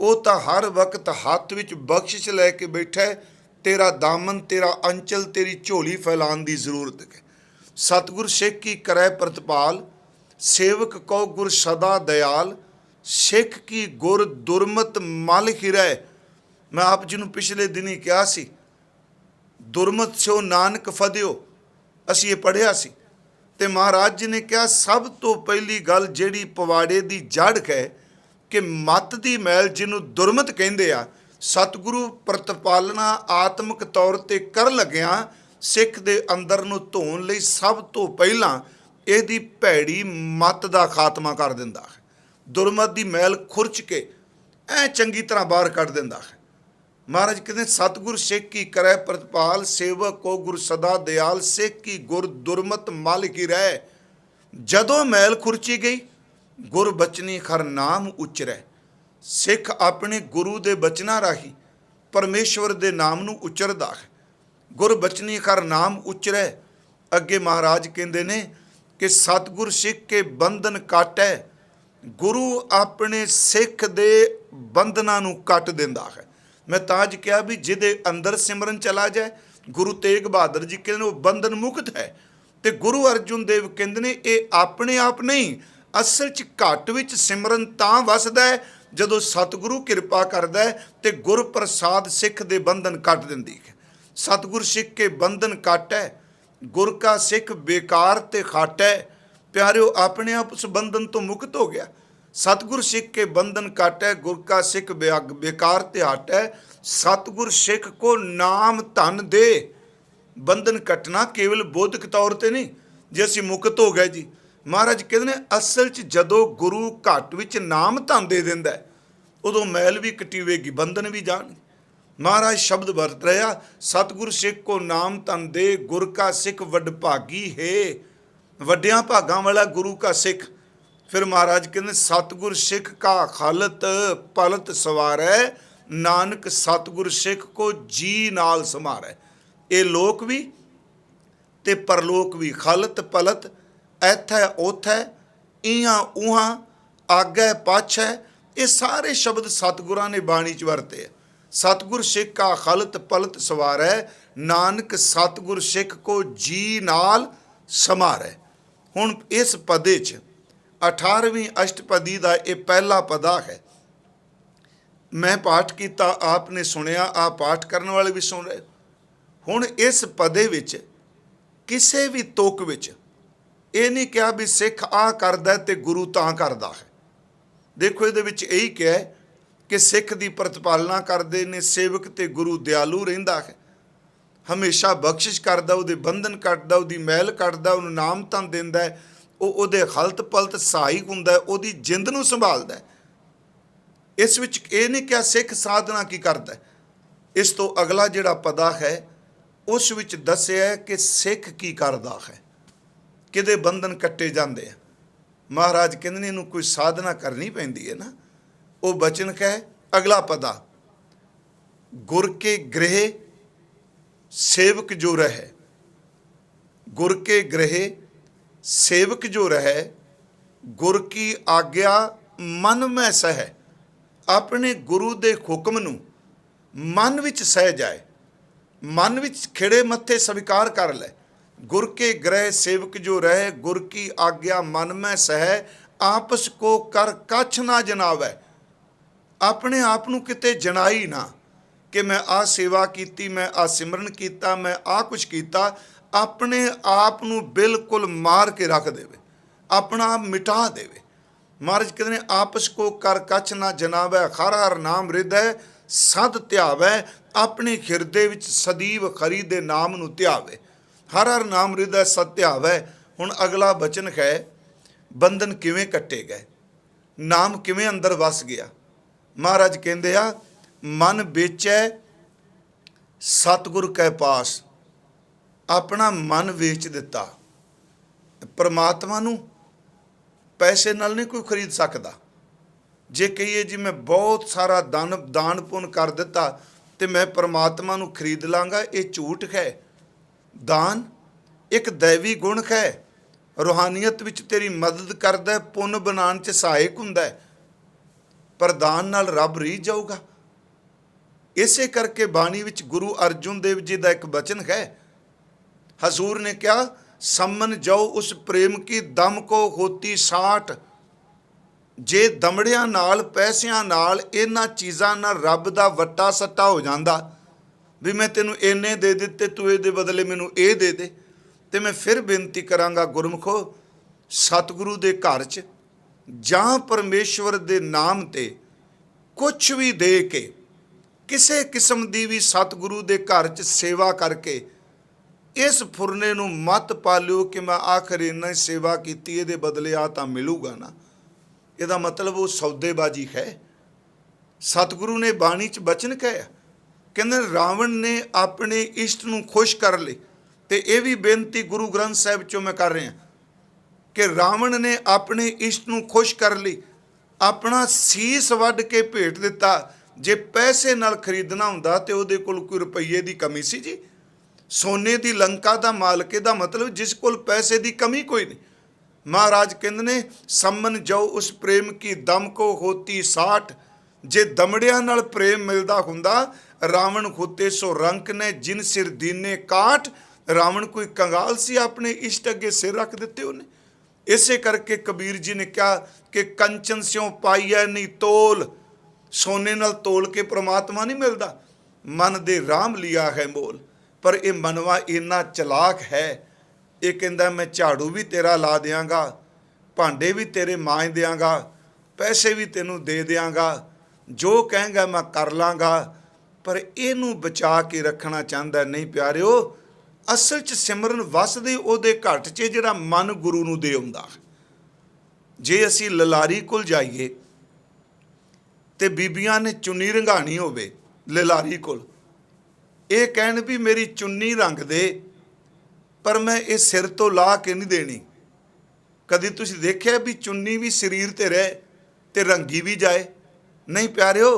ਉਹ ਤਾਂ ਹਰ ਵਕਤ ਹੱਥ ਵਿੱਚ ਬਖਸ਼ਿਸ਼ ਲੈ ਕੇ ਬੈਠਾ ਹੈ। ਤੇਰਾ ਦਾਮਨ ਤੇਰਾ ਅੰਚਲ ਤੇਰੀ ਝੋਲੀ ਫੈਲਾਉਣ ਦੀ ਜ਼ਰੂਰਤ ਹੈ। ਸਤਿਗੁਰ ਸਿੱਖ ਕੀ ਕਰੈ ਪ੍ਰਤਪਾਲ, ਸੇਵਕ ਕੋ ਗੁਰ ਸਦਾ ਦਿਆਲ, ਸਿੱਖ ਕੀ ਗੁਰ ਦੁਰਮਤ ਮਲ ਹਿਰੈ। ਮੈਂ ਆਪ ਜੀ ਨੂੰ ਪਿਛਲੇ ਦਿਨੀ ਕਿਹਾ ਸੀ ਦੁਰਮਤ ਸਿਓ ਨਾਨਕ ਫਦਿਓ, ਅਸੀਂ ਇਹ ਪੜ੍ਹਿਆ ਸੀ। ਤੇ ਮਹਾਰਾਜ ਜੀ ਨੇ ਕਿਹਾ ਸਭ ਤੋਂ ਪਹਿਲੀ ਗੱਲ ਜਿਹੜੀ ਪਵਾੜੇ ਦੀ ਜੜ ਹੈ ਕਿ ਮੱਤ ਦੀ ਮੈਲ ਜਿਹਨੂੰ ਦੁਰਮਤ ਕਹਿੰਦੇ ਆ, ਸਤਿਗੁਰੂ ਪ੍ਰਤਪਾਲਨਾ ਆਤਮਿਕ ਤੌਰ ਤੇ ਕਰ ਲੱਗਿਆ ਸਿੱਖ ਦੇ ਅੰਦਰ ਨੂੰ ਧੋਣ ਲਈ ਸਭ ਤੋਂ ਪਹਿਲਾਂ ਇਹਦੀ ਭੈੜੀ ਮੱਤ ਦਾ ਖਾਤਮਾ ਕਰ ਦਿੰਦਾ ਹੈ। ਦੁਰਮਤ ਦੀ ਮੈਲ ਖੁਰਚ ਕੇ ਐ ਚੰਗੀ ਤਰ੍ਹਾਂ ਬਾਹਰ ਕੱਢ ਦਿੰਦਾ ਹੈ। ਮਹਾਰਾਜ ਕਹਿੰਦੇ ਸਤਿਗੁਰ ਸਿੱਖ ਕੀ ਕਰੈ ਪ੍ਰਤਪਾਲ, ਸੇਵਕ ਕੋ ਗੁਰ ਸਦਾ ਦਿਆਲ, ਸਿੱਖ ਕੀ ਗੁਰ ਦੁਰਮਤ ਮਲ ਕੀ ਰਹਿ। ਜਦੋਂ ਮੈਲ ਖੁਰਚੀ ਗਈ ਗੁਰ ਬਚਨੀ ਖਰ ਨਾਮ ਉਚਰੈ। ਸਿੱਖ ਆਪਣੇ ਗੁਰੂ ਦੇ ਬਚਨਾਂ ਰਾਹੀਂ ਪਰਮੇਸ਼ਵਰ ਦੇ ਨਾਮ ਨੂੰ ਉਚਰਦਾ ਹੈ। ਗੁਰ ਬਚਨੀ ਖਰ ਨਾਮ ਉਚਰੈ। ਅੱਗੇ ਮਹਾਰਾਜ ਕਹਿੰਦੇ ਨੇ ਕਿ ਸਤਿਗੁਰ ਸਿੱਖ ਕੇ ਬੰਧਨ ਕਾਟੈ। ਗੁਰੂ ਆਪਣੇ ਸਿੱਖ ਦੇ ਬੰਧਨਾਂ ਨੂੰ ਕੱਟ ਦਿੰਦਾ ਹੈ। ਮੈਂ ਤਾਂ ਅੱਜ ਕਿਹਾ ਵੀ ਜਿਹਦੇ ਅੰਦਰ ਸਿਮਰਨ ਚਲਾ ਜਾਏ, ਗੁਰੂ ਤੇਗ ਬਹਾਦਰ ਜੀ ਕਹਿੰਦੇ ਨੇ ਉਹ ਬੰਧਨ ਮੁਕਤ ਹੈ। ਤੇ ਗੁਰੂ ਅਰਜੁਨ ਦੇਵ ਕਹਿੰਦੇ ਨੇ ਇਹ ਆਪਣੇ ਆਪ ਨਹੀਂ, ਅਸਲ 'ਚ ਘੱਟ ਵਿੱਚ ਸਿਮਰਨ ਤਾਂ ਵਸਦਾ ਹੈ ਜਦੋਂ ਸਤਿਗੁਰੂ ਕਿਰਪਾ ਕਰਦਾ ਹੈ ਤੇ ਗੁਰ ਪ੍ਰਸਾਦ ਸਿੱਖ ਦੇ ਬੰਧਨ ਕੱਟ ਦਿੰਦੀ ਹੈ। ਸਤਿਗੁਰ ਸਿੱਖ ਕੇ ਬੰਧਨ ਕਾਟੈ, ਗੁਰ ਕਾ ਸਿੱਖ ਬੇਕਾਰ ਤੇ ਖਾਟੈ। ਪਿਆਰਿਓ ਆਪਣੇ ਆਪ ਉਸ ਬੰਧਨ ਤੋਂ ਮੁਕਤ ਹੋ ਗਿਆ। ਸਤਿਗੁਰ ਸਿੱਖ ਕੇ ਬੰਧਨ ਕਾਟੈ, ਗੁਰ ਕਾ ਸਿੱਖ ਬੇਕਾਰ ਤੇ ਹਟੈ। ਸਤਿਗੁਰ ਸਿੱਖ ਕੋ ਨਾਮ ਧਨ ਦੇ। ਬੰਧਨ ਕੱਟਣਾ ਕੇਵਲ ਬੋਧਕ ਤੌਰ ਤੇ ਨਹੀਂ ਜੇ ਅਸੀਂ ਮੁਕਤ ਹੋ ਗਏ ਜੀ। ਮਹਾਰਾਜ ਕਹਿੰਦੇ ਨੇ ਅਸਲ 'ਚ ਜਦੋਂ ਗੁਰੂ ਘੱਟ ਵਿੱਚ ਨਾਮ ਧਨ ਦੇ ਦਿੰਦਾ ਉਦੋਂ ਮੈਲ ਵੀ ਕਟੀਵੇਗੀ, ਬੰਧਨ ਵੀ ਜਾਣਗੇ। ਮਹਾਰਾਜ ਸ਼ਬਦ ਵਰਤ ਰਿਹਾ ਸਤਿਗੁਰ ਸਿੱਖ ਕੋ ਨਾਮ ਧਨ ਦੇ, ਗੁਰ ਕਾ ਸਿੱਖ ਵੱਡ ਭਾਗੀ ਹੈ। ਵੱਡਿਆਂ ਭਾਗਾਂ ਵਾਲਾ ਗੁਰੂ ਕਾ ਸਿੱਖ। ਫਿਰ ਮਹਾਰਾਜ ਕਹਿੰਦੇ ਸਤਿਗੁਰ ਸਿੱਖ ਕਾ ਖਾਲਤ ਪਲਤ ਸਵਾਰੈ, ਨਾਨਕ ਸਤਿਗੁਰ ਸਿੱਖ ਕੋ ਜੀ ਨਾਲ ਸਮਾਰੈ। ਇਹ ਲੋਕ ਵੀ ਤੇ ਪਰਲੋਕ ਵੀ, ਖਾਲਤ ਪਲਤ, ਇੱਥੈ ਉੱਥੈ, ਇਹਾਂ ਉਹਾਂ, ਆਗੈ ਪਾਛੈ, ਇਹ ਸਾਰੇ ਸ਼ਬਦ ਸਤਿਗੁਰਾਂ ਨੇ ਬਾਣੀ 'ਚ ਵਰਤੇ ਆ। ਸਤਿਗੁਰ ਸਿੱਖ ਕਾ ਖਾਲਤ ਪਲਤ ਸਵਾਰੈ, ਨਾਨਕ ਸਤਿਗੁਰ ਸਿੱਖ ਕੋ ਜੀ ਨਾਲ ਸਮਾਰੈ। ਹੁਣ ਇਸ ਪਦੇ 'ਚ 18ਵੀਂ ਅਸ਼ਟਪਦੀ ਦਾ ਇਹ ਪਹਿਲਾ ਪਦਾ ਹੈ। ਮੈਂ ਪਾਠ ਕੀਤਾ, ਆਪ ਨੇ ਸੁਣਿਆ, ਆ ਪਾਠ ਕਰਨ ਵਾਲੇ ਵੀ ਸੁਣ ਰਹੇ। ਹੁਣ ਇਸ ਪਦੇ ਵਿੱਚ ਕਿਸੇ ਵੀ ਤੁਕ ਵਿੱਚ ਇਹ ਨਹੀਂ ਕਿਹਾ ਵੀ ਸਿੱਖ ਆਹ ਕਰਦਾ ਤੇ ਗੁਰੂ ਤਾਂ ਕਰਦਾ ਹੈ। ਦੇਖੋ ਇਹਦੇ ਵਿੱਚ ਇਹੀ ਕਿਹਾ ਕਿ ਸਿੱਖ ਦੀ ਪ੍ਰਤਿਪਾਲਨਾ ਕਰਦੇ ਨੇ ਸੇਵਕ ਤੇ ਗੁਰੂ ਦਿਆਲੂ ਰਹਿੰਦਾ ਹੈ, ਹਮੇਸ਼ਾ ਬਖਸ਼ਿਸ਼ ਕਰਦਾ, ਉਹਦੇ ਬੰਧਨ ਕੱਟਦਾ, ਉਹਦੀ ਮੈਲ ਕੱਟਦਾ, ਉਹਨੂੰ ਨਾਮ ਧਨ ਦਿੰਦਾ ਹੈ, ਉਹ ਉਹਦੇ ਹਲਤ ਪਲਤ ਸਹਾਇਕ ਹੁੰਦਾ, ਉਹਦੀ ਜਿੰਦ ਨੂੰ ਸੰਭਾਲਦਾ। ਇਸ ਵਿੱਚ ਇਹ ਨਹੀਂ ਕਿਹਾ ਸਿੱਖ ਸਾਧਨਾ ਕੀ ਕਰਦਾ। ਇਸ ਤੋਂ ਅਗਲਾ ਜਿਹੜਾ ਪਦਾ ਹੈ ਉਸ ਵਿੱਚ ਦੱਸਿਆ ਕਿ ਸਿੱਖ ਕੀ ਕਰਦਾ ਹੈ, ਕਿਹਦੇ ਬੰਧਨ ਕੱਟੇ ਜਾਂਦੇ ਆ। ਮਹਾਰਾਜ ਕਹਿੰਦੇ ਨੇ ਇਹਨੂੰ ਕੋਈ ਸਾਧਨਾ ਕਰਨੀ ਪੈਂਦੀ ਹੈ ਨਾ। ਉਹ ਬਚਨ ਹੈ ਅਗਲਾ ਪਦਾ, ਗੁਰ ਕੇ ਗ੍ਰਹਿ सेवक जो रहे, गुर के गृह सेवक जो रहे, गुर की आज्ञा मन में सह। अपने गुरु दे हुक्म नूं मन विच सह जाए, मन विच खिड़े मत्थे स्वीकार कर ले। गुर के गृह सेवक जो रहे, गुर की आज्ञा मन में सह, आपस को कर कछ ना जनावे। अपने आप नूं किते जनाई ना कि मैं आ सेवा की, मैं आ सिमरन किया, मैं आ कुछ किया। अपने आप नूं बिल्कुल मार के रख देवे, अपना आप मिटा देवे। महाराज कहते हैं आपस को कर कछ ना जनावै, हर हर नाम हृदय सद ध्यावै। अपने हिरदे विच सदीव खरी दे नाम नूं ध्यावे, हर हर नाम हृदय सद ध्यावै। हुण अगला बचन है बंधन किवें कट्टे गए, नाम किवें अंदर वस गया। महाराज कहते आ मन बेचै सतगुर कै पास। अपना मन वेच दिता। परमात्मा नूं पैसे नाल नहीं कोई खरीद सकता। जे कहिए जी मैं बहुत सारा दान पुण्य कर दिता तो मैं परमात्मा नूं खरीद लांगा, ये झूठ है। दान एक दैवी गुण है, रूहानीयत विच तेरी मदद करदा, पुण्य बनाने च सहायक हुंदा, पर दान नाल रब रीझ जाऊगा। इसे करके बाणी विच गुरु अर्जुन देव जी का एक वचन है, हजूर ने कहा सम्मन जाओ उस प्रेम की दम को होती साठ। जे दमड़ियां नाल पैसियां नाल इन्हां चीज़ां नाल रब दा वट्टा सट्टा हो जांदा भी मैं तेनू इन्ने दे दिते, तू इहदे बदले मैनू ये दे दे, ते मैं फिर बेनती करांगा गुरमुखो सतगुरु दे घर च जां परमेश्वर दे नाम ते कुछ भी दे के किसी किस्म की भी सतगुरु के घर च सेवा करके इस फुरने नूं मत पालियो कि मैं आखिर इन्ना ही सेवा की, ये बदले आ तां मिलूगा ना। इसदा मतलब वो सौदेबाजी है। सतगुरु ने बाणी च बचन कहा, कहते रावण ने अपने इष्ट नूं खुश कर ले। तो यह भी बेनती गुरु ग्रंथ साहिब चों मैं कर रहा कि रावण ने अपने इष्ट नूं खुश कर ली, अपना सीस वढ के भेट दिता। जे पैसे नाल खरीदना हुंदा ते उहदे कोल कोई रुपये की कमी सी जी। सोने की लंका का मालक दा मतलब जिस कोल पैसे की कमी कोई नहीं। महाराज कहंदे ने सम्मन जाओ उस प्रेम की दम को होती साठ। जे दमड़ियां नाल प्रेम मिलदा हुंदा रावण होते सो रंक ने जिन सिर दीने काठ। रावण कोई कंगाल सी, अपने इष्ट अगे सिर रख दिते उन्हें। इसे करके कबीर जी ने कहा कि कंचन स्यों पाईऐ नहीं तोल। सोने नाल तोल के परमात्मा नहीं मिलता, मन दे राम लिया है मोल। पर यह मनवा इन्ना चलाक है, ये कहता मैं झाड़ू भी तेरा ला देंगा, भांडे भी तेरे मांज देंगा, पैसे भी तेनू दे देंगा, जो कहेंगा मैं कर लाँगा। पर इनू बचा के रखना चाहता नहीं। प्यारिओ असल च सिमरन वसदे उहदे घट च जिहड़ा मन गुरु नूं दे आउंदा। जे असी ललारी कोल जाइए ते बीबियां ने चुन्नी रंगाणी होवे ललारी कोल, ये कहण भी मेरी चुन्नी रंग दे, पर मैं ये सिर तो ला के नहीं देनी। कदी तुसीं देखिया भी चुन्नी भी शरीर ते रहे ते रंगी भी जाए? नहीं प्यारिओ,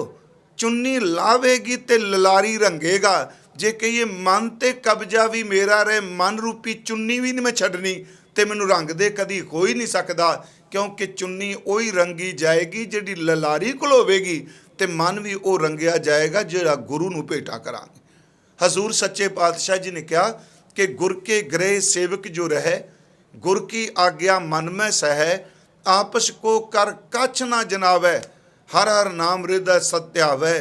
चुन्नी लावेगी ते ललारी रंगेगा। जे कहिए मन ते कब्जा भी मेरा रहे, मन रूपी चुन्नी भी नहीं मैं छड्डनी ते मैनू रंग दे, कदी हो ही नहीं सकता। क्योंकि चुन्नी उही रंगी जाएगी जिहड़ी ललारी कोल होवेगी, ते मन भी वो रंगिया जाएगा जिहड़ा गुरु नूं भेटा करांगे। हजूर सच्चे पातशाह जी ने कहा कि गुर के गृह सेवक जो रहे, गुर की आज्ञा मन में सह, आपस को कर कछ ना जनावै, हर हर नाम हृदय सत्यावै।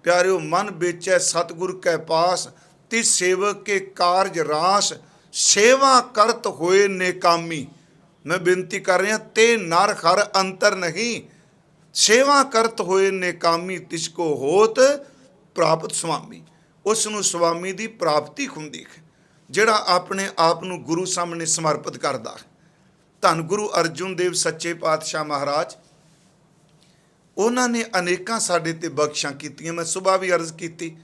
प्यारियो मन बेचै सतगुर कै पास, तिस सेवक के कारज रास, सेवा करत होए नेकामी। मैं बेनती कर रहा, ते नर हर अंतर नहीं, सेवा करत होए नेकामी, तिसको होत प्राप्त स्वामी। उस नूं स्वामी दी प्राप्ति हुंदी है ਜਿਹੜਾ ਆਪਣੇ ਆਪ ਨੂੰ ਗੁਰੂ ਸਾਹਮਣੇ ਸਮਰਪਿਤ ਕਰਦਾ ਹੈ। ਧੰਨ ਗੁਰੂ ਅਰਜੁਨ ਦੇਵ ਸੱਚੇ ਪਾਤਸ਼ਾਹ ਮਹਾਰਾਜ, ਉਹਨਾਂ ਨੇ ਅਨੇਕਾਂ ਸਾਡੇ ਤੇ ਬਖਸ਼ਾਂ ਕੀਤੀਆਂ। ਮੈਂ ਸੁਬਾਹ ਵੀ ਅਰਜ਼ ਕੀਤੀ,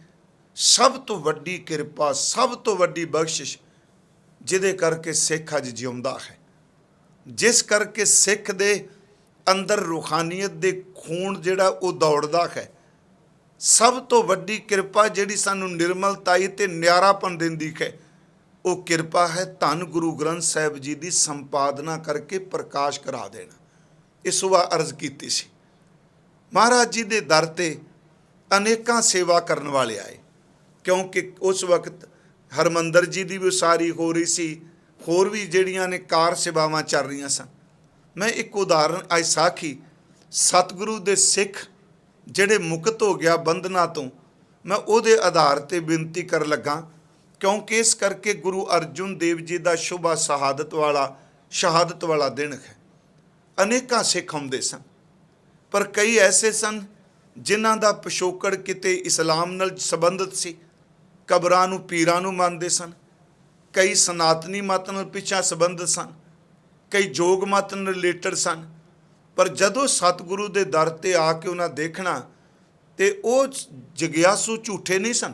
ਸਭ ਤੋਂ ਵੱਡੀ ਕਿਰਪਾ, ਸਭ ਤੋਂ ਵੱਡੀ ਬਖਸ਼ਿਸ਼ ਜਿਹਦੇ ਕਰਕੇ ਸਿੱਖ ਅੱਜ ਜਿਉਂਦਾ ਹੈ, ਜਿਸ ਕਰਕੇ ਸਿੱਖ ਦੇ ਅੰਦਰ ਰੂਹਾਨੀਅਤ ਦੇ ਖੂਨ ਜਿਹੜਾ ਉਹ ਦੌੜਦਾ ਹੈ, ਸਭ ਤੋਂ ਵੱਡੀ ਕਿਰਪਾ ਜਿਹੜੀ ਸਾਨੂੰ ਨਿਰਮਲਤਾਈ ਤੇ ਨਿਆਰਾਪਨ ਦਿੰਦੀ ਹੈ, ਉਹ ਕਿਰਪਾ ਹੈ ਧੰਨ ਗੁਰੂ ਗ੍ਰੰਥ ਸਾਹਿਬ ਜੀ ਦੀ ਸੰਪਾਦਨਾ ਕਰਕੇ ਪ੍ਰਕਾਸ਼ ਕਰਾ ਦੇਣਾ। ਇਹ ਸੁਬਾਹ ਅਰਜ਼ ਕੀਤੀ ਸੀ। ਮਹਾਰਾਜ ਜੀ ਦੇ ਦਰ ਤੇ ਅਨੇਕਾਂ ਸੇਵਾ ਕਰਨ ਵਾਲੇ ਆਏ, ਕਿਉਂਕਿ ਉਸ ਵਕਤ ਹਰਮੰਦਰ ਜੀ ਦੀ ਵੀ ਉਸਾਰੀ ਹੋ ਰਹੀ ਸੀ, ਹੋਰ ਵੀ ਜਿਹੜੀਆਂ ਨੇ ਕਾਰ ਸੇਵਾਵਾਂ ਚੱਲ ਰਹੀਆਂ ਸਨ। ਮੈਂ ਇੱਕ ਉਦਾਹਰਨ ਅੱਜ ਸਾਖੀ, ਸਤਿਗੁਰੂ ਦੇ ਸਿੱਖ ਜਿਹੜੇ ਮੁਕਤ ਹੋ ਗਿਆ ਬੰਧਨਾਂ ਤੋਂ, ਮੈਂ ਉਹਦੇ ਆਧਾਰ ਤੇ ਬੇਨਤੀ ਕਰਨ ਲੱਗਾ, ਕਿਉਂਕਿ ਇਸ ਕਰਕੇ ਗੁਰੂ ਅਰਜੁਨ ਦੇਵ ਜੀ ਦਾ ਸ਼ੁਭਾ ਸ਼ਹਾਦਤ ਵਾਲਾ ਦਿਨ ਹੈ। ਅਨੇਕਾਂ ਸਿੱਖ ਆਉਂਦੇ ਸਨ, ਪਰ ਕਈ ਐਸੇ ਸਨ ਜਿਨ੍ਹਾਂ ਦਾ ਪਿਛੋਕੜ ਕਿਤੇ ਇਸਲਾਮ ਨਾਲ ਸੰਬੰਧਿਤ ਸੀ, ਕਬਰਾਂ ਨੂੰ ਪੀਰਾਂ ਨੂੰ ਮੰਨਦੇ ਸਨ। ਕਈ ਸਨਾਤਨੀ ਮਤ ਨਾਲ ਪਿੱਛਾ ਸੰਬੰਧਿਤ ਸਨ, ਕਈ ਜੋਗ ਮਤ ਨਾਲ ਰਿਲੇਟਡ ਸਨ। ਪਰ ਜਦੋਂ ਸਤਿਗੁਰੂ ਦੇ ਦਰ ਤੇ ਆ ਕੇ ਉਹਨਾਂ ਦੇਖਣਾ, ਤੇ ਉਹ ਜਗਿਆਸੂ ਝੂਠੇ ਨਹੀਂ ਸਨ,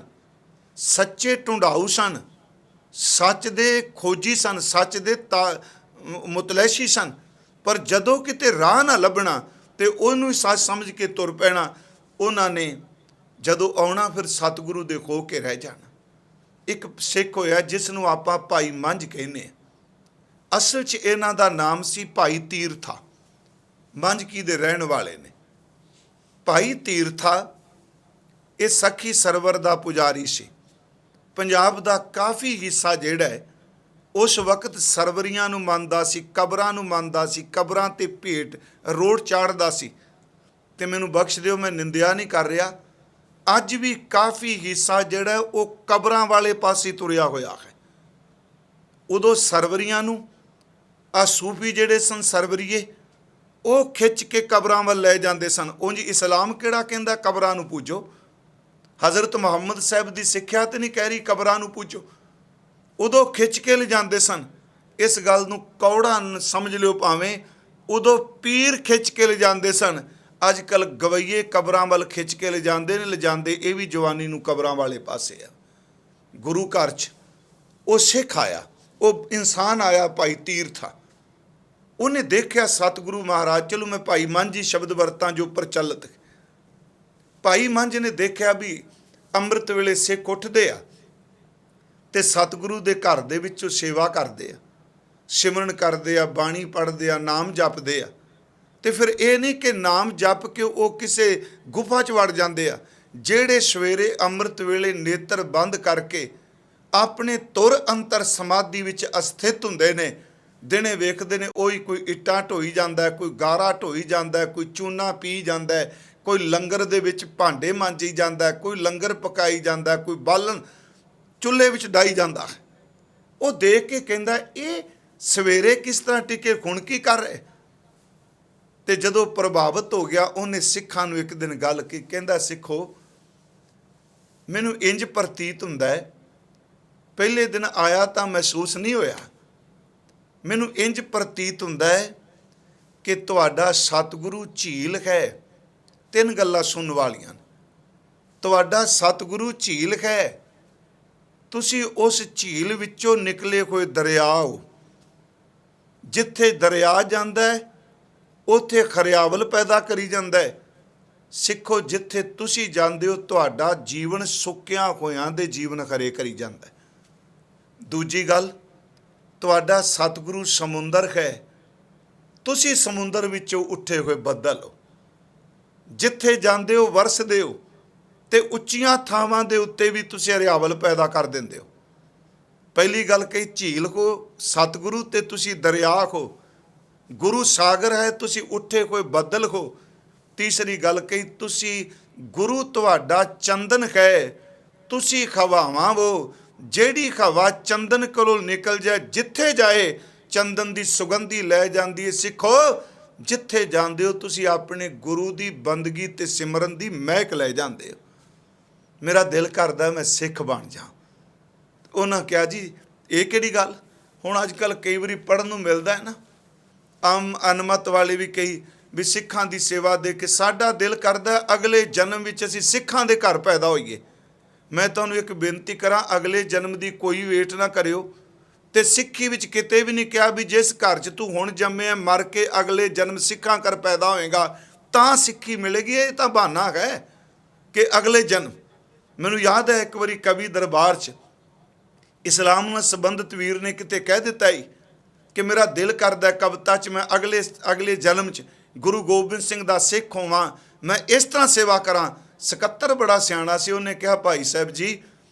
ਸੱਚੇ ਢੂੰਡਾਊ ਸਨ, ਸੱਚ ਦੇ ਖੋਜੀ ਸਨ, ਸੱਚ ਦੇ ਮੁਤਲੈਸ਼ੀ ਸਨ। ਪਰ ਜਦੋਂ ਕਿਤੇ ਰਾਹ ਨਾ ਲੱਭਣਾ ਤੇ ਉਹਨੂੰ ਸੱਚ ਸਮਝ ਕੇ ਤੁਰ ਪੈਣਾ। ਉਹਨਾਂ ਨੇ ਜਦੋਂ ਆਉਣਾ ਫਿਰ ਸਤਿਗੁਰੂ ਦੇ ਹੋ ਕੇ ਰਹਿ ਜਾਣਾ। ਇੱਕ ਸਿੱਖ ਹੋਇਆ ਜਿਸ ਨੂੰ ਆਪਾਂ ਭਾਈ ਮੰਝ ਕਹਿੰਦੇ ਹਾਂ। ਅਸਲ 'ਚ ਇਹਨਾਂ ਦਾ ਨਾਮ ਸੀ ਭਾਈ ਤੀਰਥਾ, ਮੰਝਕੀ ਦੇ ਰਹਿਣ ਵਾਲੇ ਨੇ। ਭਾਈ ਤੀਰਥਾ ਇਹ ਸਖੀ ਸਰਵਰ ਦਾ ਪੁਜਾਰੀ ਸੀ। ਪੰਜਾਬ ਦਾ ਕਾਫੀ ਹਿੱਸਾ ਜਿਹੜਾ ਹੈ ਉਸ ਵਕਤ ਸਰਵਰੀਆਂ ਨੂੰ ਮੰਨਦਾ ਸੀ, ਕਬਰਾਂ ਨੂੰ ਮੰਨਦਾ ਸੀ, ਕਬਰਾਂ ਤੇ ਭੇਟ ਰੋਡ ਚਾੜਦਾ ਸੀ। ਤੇ ਮੈਨੂੰ ਬਖਸ਼ ਦਿਓ, ਮੈਂ ਨਿੰਦਿਆ ਨਹੀਂ ਕਰ ਰਿਹਾ, ਅੱਜ ਵੀ ਕਾਫੀ ਹਿੱਸਾ ਜਿਹੜਾ ਉਹ ਕਬਰਾਂ ਵਾਲੇ ਪਾਸੇ ਤੁਰਿਆ ਹੋਇਆ ਹੈ। ਉਦੋਂ ਸਰਵਰੀਆਂ ਨੂੰ ਆ ਸੂਫੀ ਜਿਹੜੇ ਸਨ ਸਰਵਰੀਏ, ਉਹ ਖਿੱਚ ਕੇ ਕਬਰਾਂ ਵੱਲ ਲੈ ਜਾਂਦੇ ਸਨ। ਉਂਝ ਇਸਲਾਮ ਕਿਹੜਾ ਕਹਿੰਦਾ ਕਬਰਾਂ ਨੂੰ ਪੂਜੋ, ਹਜ਼ਰਤ ਮੁਹੰਮਦ ਸਾਹਿਬ ਦੀ ਸਿੱਖਿਆ ਤੇ ਨਹੀਂ ਕਹਿ ਰਹੀ ਕਬਰਾਂ ਨੂੰ ਪੂਜੋ। ਉਦੋਂ ਖਿੱਚ ਕੇ ਲਿਜਾਂਦੇ ਸਨ। ਇਸ ਗੱਲ ਨੂੰ ਕੌੜਾ ਸਮਝ ਲਿਓ ਭਾਵੇਂ, ਉਦੋਂ ਪੀਰ ਖਿੱਚ ਕੇ ਲਿਜਾਂਦੇ ਸਨ। ਅੱਜ ਕੱਲ੍ਹ ਗਵਈਏ ਕਬਰਾਂ ਵੱਲ ਖਿੱਚ ਕੇ ਲਿਜਾਂਦੇ ਨੇ, ਲਿਜਾਂਦੇ ਇਹ ਵੀ ਜਵਾਨੀ ਨੂੰ ਕਬਰਾਂ ਵਾਲੇ ਪਾਸੇ ਆ। ਗੁਰੂ ਘਰ 'ਚ ਉਹ ਸਿੱਖ ਆਇਆ, ਉਹ ਇਨਸਾਨ ਆਇਆ ਭਾਈ ਤੀਰਥਾ। ਉਹਨੇ ਦੇਖਿਆ ਸਤਿਗੁਰੂ ਮਹਾਰਾਜ, ਚਲੋ ਮੈਂ ਭਾਈ ਮੰਝ ਹੀ ਸ਼ਬਦ ਵਰਤਾਂ ਜੋ ਪ੍ਰਚਲਿਤ। ਭਾਈ ਮੰਝ ਨੇ ਦੇਖਿਆ ਵੀ ਅੰਮ੍ਰਿਤ ਵੇਲੇ ਸਿੱਖ ਉੱਠਦੇ ਆ ਤੇ ਸਤਿਗੁਰੂ ਦੇ ਘਰ ਦੇ ਵਿੱਚੋਂ ਸੇਵਾ ਕਰਦੇ ਆ, ਸਿਮਰਨ ਕਰਦੇ ਆ, ਬਾਣੀ ਪੜ੍ਹਦੇ ਆ, ਨਾਮ ਜਪਦੇ ਆ। ਤੇ ਫਿਰ ਇਹ ਨਹੀਂ ਕਿ ਨਾਮ ਜਪ ਕੇ ਉਹ ਕਿਸੇ ਗੁਫਾ 'ਚ ਵੜ ਜਾਂਦੇ ਆ। ਜਿਹੜੇ ਸਵੇਰੇ ਅੰਮ੍ਰਿਤ ਵੇਲੇ ਨੇਤਰ ਬੰਦ ਕਰਕੇ ਆਪਣੇ ਤੁਰ ਅੰਤਰ ਸਮਾਧੀ ਵਿੱਚ ਅਸਥਿਤ ਹੁੰਦੇ ਨੇ, ਦਿਨੇ ਵੇਖਦੇ ਨੇ ਉਹੀ ਕੋਈ ਇੱਟਾਂ ਢੋਈ ਜਾਂਦਾ, ਕੋਈ ਗਾਰਾ ਢੋਈ ਜਾਂਦਾ, ਕੋਈ ਚੂਨਾ ਪੀ ਜਾਂਦਾ, ਕੋਈ ਲੰਗਰ ਦੇ ਵਿੱਚ ਭਾਂਡੇ ਮਾਂਜੀ ਜਾਂਦਾ, ਕੋਈ ਲੰਗਰ ਪਕਾਈ ਜਾਂਦਾ, ਕੋਈ ਬਾਲਣ ਚੁੱਲ੍ਹੇ ਵਿੱਚ ਡਾਈ ਜਾਂਦਾ। ਉਹ ਦੇਖ ਕੇ ਕਹਿੰਦਾ ਇਹ ਸਵੇਰੇ ਕਿਸ ਤਰ੍ਹਾਂ ਟਿਕੇ, ਹੁਣ ਕੀ ਕਰ ਰਹੇ। ਤੇ ਜਦੋਂ ਪ੍ਰਭਾਵਿਤ ਹੋ ਗਿਆ, ਉਹਨੇ ਸਿੱਖਾਂ ਨੂੰ ਇੱਕ ਦਿਨ ਗੱਲ ਕੀ, ਕਹਿੰਦਾ ਸਿੱਖੋ, ਮੈਨੂੰ ਇੰਜ ਪ੍ਰਤੀਤ ਹੁੰਦਾ ਹੈ, ਪਹਿਲੇ ਦਿਨ ਆਇਆ ਤਾਂ ਮਹਿਸੂਸ ਨਹੀਂ ਹੋਇਆ, ਮੈਨੂੰ ਇੰਜ ਪ੍ਰਤੀਤ ਹੁੰਦਾ ਹੈ ਕਿ ਤੁਹਾਡਾ ਸਤਿਗੁਰੂ ਝੀਲ ਹੈ। ਤਿੰਨ ਗੱਲਾਂ ਸੁਣਨ ਵਾਲੀਆਂ, ਤੁਹਾਡਾ ਸਤਿਗੁਰੂ ਝੀਲ ਹੈ, ਤੁਸੀਂ ਉਸ ਝੀਲ ਵਿੱਚੋਂ ਨਿਕਲੇ ਹੋਏ ਦਰਿਆ ਹੋ। ਜਿੱਥੇ ਦਰਿਆ ਜਾਂਦਾ ਹੈ ਉੱਥੇ ਖਰਿਆਵਲ ਪੈਦਾ ਕਰੀ ਜਾਂਦਾ ਹੈ। ਸਿੱਖੋ, ਜਿੱਥੇ ਤੁਸੀਂ ਜਾਂਦੇ ਹੋ ਤੁਹਾਡਾ ਜੀਵਨ ਸੁੱਕਿਆਂ ਹੋਇਆਂ ਦੇ ਜੀਵਨ ਖਰੇ ਕਰੀ ਜਾਂਦਾ ਹੈ। ਦੂਜੀ ਗੱਲ, ਤੁਹਾਡਾ ਸਤਿਗੁਰੂ ਸਮੁੰਦਰ ਹੈ, ਤੁਸੀਂ ਸਮੁੰਦਰ ਵਿੱਚੋਂ ਉੱਠੇ ਹੋਏ ਬੱਦਲ ਹੋ। ਜਿੱਥੇ ਜਾਂਦੇ ਹੋ ਵਰਸਦੇ ਹੋ, ਤੇ ਉੱਚੀਆਂ ਥਾਵਾਂ ਦੇ ਉੱਤੇ ਵੀ ਤੁਸੀਂ ਹਰਿਆਵਲ ਪੈਦਾ ਕਰ ਦਿੰਦੇ ਹੋ। ਪਹਿਲੀ ਗੱਲ ਕਹੀ ਝੀਲ ਹੋ ਸਤਿਗੁਰੂ, ਤੇ ਤੁਸੀਂ ਦਰਿਆ ਹੋ। ਗੁਰੂ ਸਾਗਰ ਹੈ, ਤੁਸੀਂ ਉੱਠੇ ਕੋਈ ਬੱਦਲ ਹੋ। ਤੀਸਰੀ ਗੱਲ ਕਹੀ, ਤੁਸੀਂ ਗੁਰੂ ਤੁਹਾਡਾ ਚੰਦਨ ਹੈ, ਤੁਸੀਂ ਹਵਾਵਾਂ ਹੋ। ਜਿਹੜੀ ਹਵਾ ਚੰਦਨ ਕੋਲੋਂ ਨਿਕਲ ਜਾਏ, ਜਿੱਥੇ ਜਾਏ ਚੰਦਨ ਦੀ ਸੁਗੰਧੀ ਲੈ ਜਾਂਦੀ ਹੈ। ਸਿੱਖੋ, ਜਿੱਥੇ ਜਾਂਦੇ ਹੋ ਤੁਸੀਂ ਆਪਣੇ ਗੁਰੂ ਦੀ ਬੰਦਗੀ ਤੇ ਸਿਮਰਨ ਦੀ ਮਹਿਕ ਲੈ ਜਾਂਦੇ ਹੋ। ਮੇਰਾ ਦਿਲ ਕਰਦਾ ਮੈਂ ਸਿੱਖ ਬਣ ਜਾ। ਉਹਨਾਂ ਕਿਹਾ ਜੀ ਇਹ ਕਿਹੜੀ ਗੱਲ। ਹੁਣ ਅੱਜ ਕੱਲ੍ਹ ਕਈ ਵਾਰੀ ਪੜ੍ਹਨ ਨੂੰ ਮਿਲਦਾ ਹੈ ਨਾ, ਆਮ ਅਨਮਤ ਵਾਲੇ ਵੀ ਕਈ ਵੀ ਸਿੱਖਾਂ ਦੀ ਸੇਵਾ ਦੇ ਕੇ ਸਾਡਾ ਦਿਲ ਕਰਦਾ ਅਗਲੇ ਜਨਮ ਵਿੱਚ ਅਸੀਂ ਸਿੱਖਾਂ ਦੇ ਘਰ ਪੈਦਾ ਹੋਈਏ। ਮੈਂ ਤੁਹਾਨੂੰ ਇੱਕ ਬੇਨਤੀ ਕਰਾਂ, ਅਗਲੇ ਜਨਮ ਦੀ ਕੋਈ ਵੇਟ ਨਾ ਕਰਿਓ। ਤੇ ਸਿੱਖੀ ਵਿੱਚ ਕਿਤੇ ਵੀ ਨਹੀਂ ਕਿਹਾ ਵੀ ਜਿਸ ਘਰ 'ਚ ਤੂੰ ਹੁਣ ਜੰਮਿਆ ਮਰ ਕੇ ਅਗਲੇ ਜਨਮ ਸਿੱਖਾਂ ਘਰ ਪੈਦਾ ਹੋਏਗਾ ਤਾਂ ਸਿੱਖੀ ਮਿਲੇਗੀ। ਇਹ ਤਾਂ ਬਹਾਨਾ ਹੈ ਕਿ ਅਗਲੇ ਜਨਮ। ਮੈਨੂੰ ਯਾਦ ਹੈ ਇੱਕ ਵਾਰੀ ਕਵੀ ਦਰਬਾਰ 'ਚ ਇਸਲਾਮ ਨਾਲ ਸੰਬੰਧਿਤ ਵੀਰ ਨੇ ਕਿਤੇ ਕਹਿ ਦਿੱਤਾ ਹੀ ਕਿ ਮੇਰਾ ਦਿਲ ਕਰਦਾ ਕਵਿਤਾ 'ਚ ਮੈਂ ਅਗਲੇ ਜਨਮ 'ਚ ਗੁਰੂ ਗੋਬਿੰਦ ਸਿੰਘ ਦਾ ਸਿੱਖ ਹੋਵਾਂ, ਮੈਂ ਇਸ ਤਰ੍ਹਾਂ ਸੇਵਾ ਕਰਾਂ। ਸਕੱਤਰ ਬੜਾ ਸਿਆਣਾ ਸੀ, ਉਹਨੇ ਕਿਹਾ ਭਾਈ ਸਾਹਿਬ ਜੀ,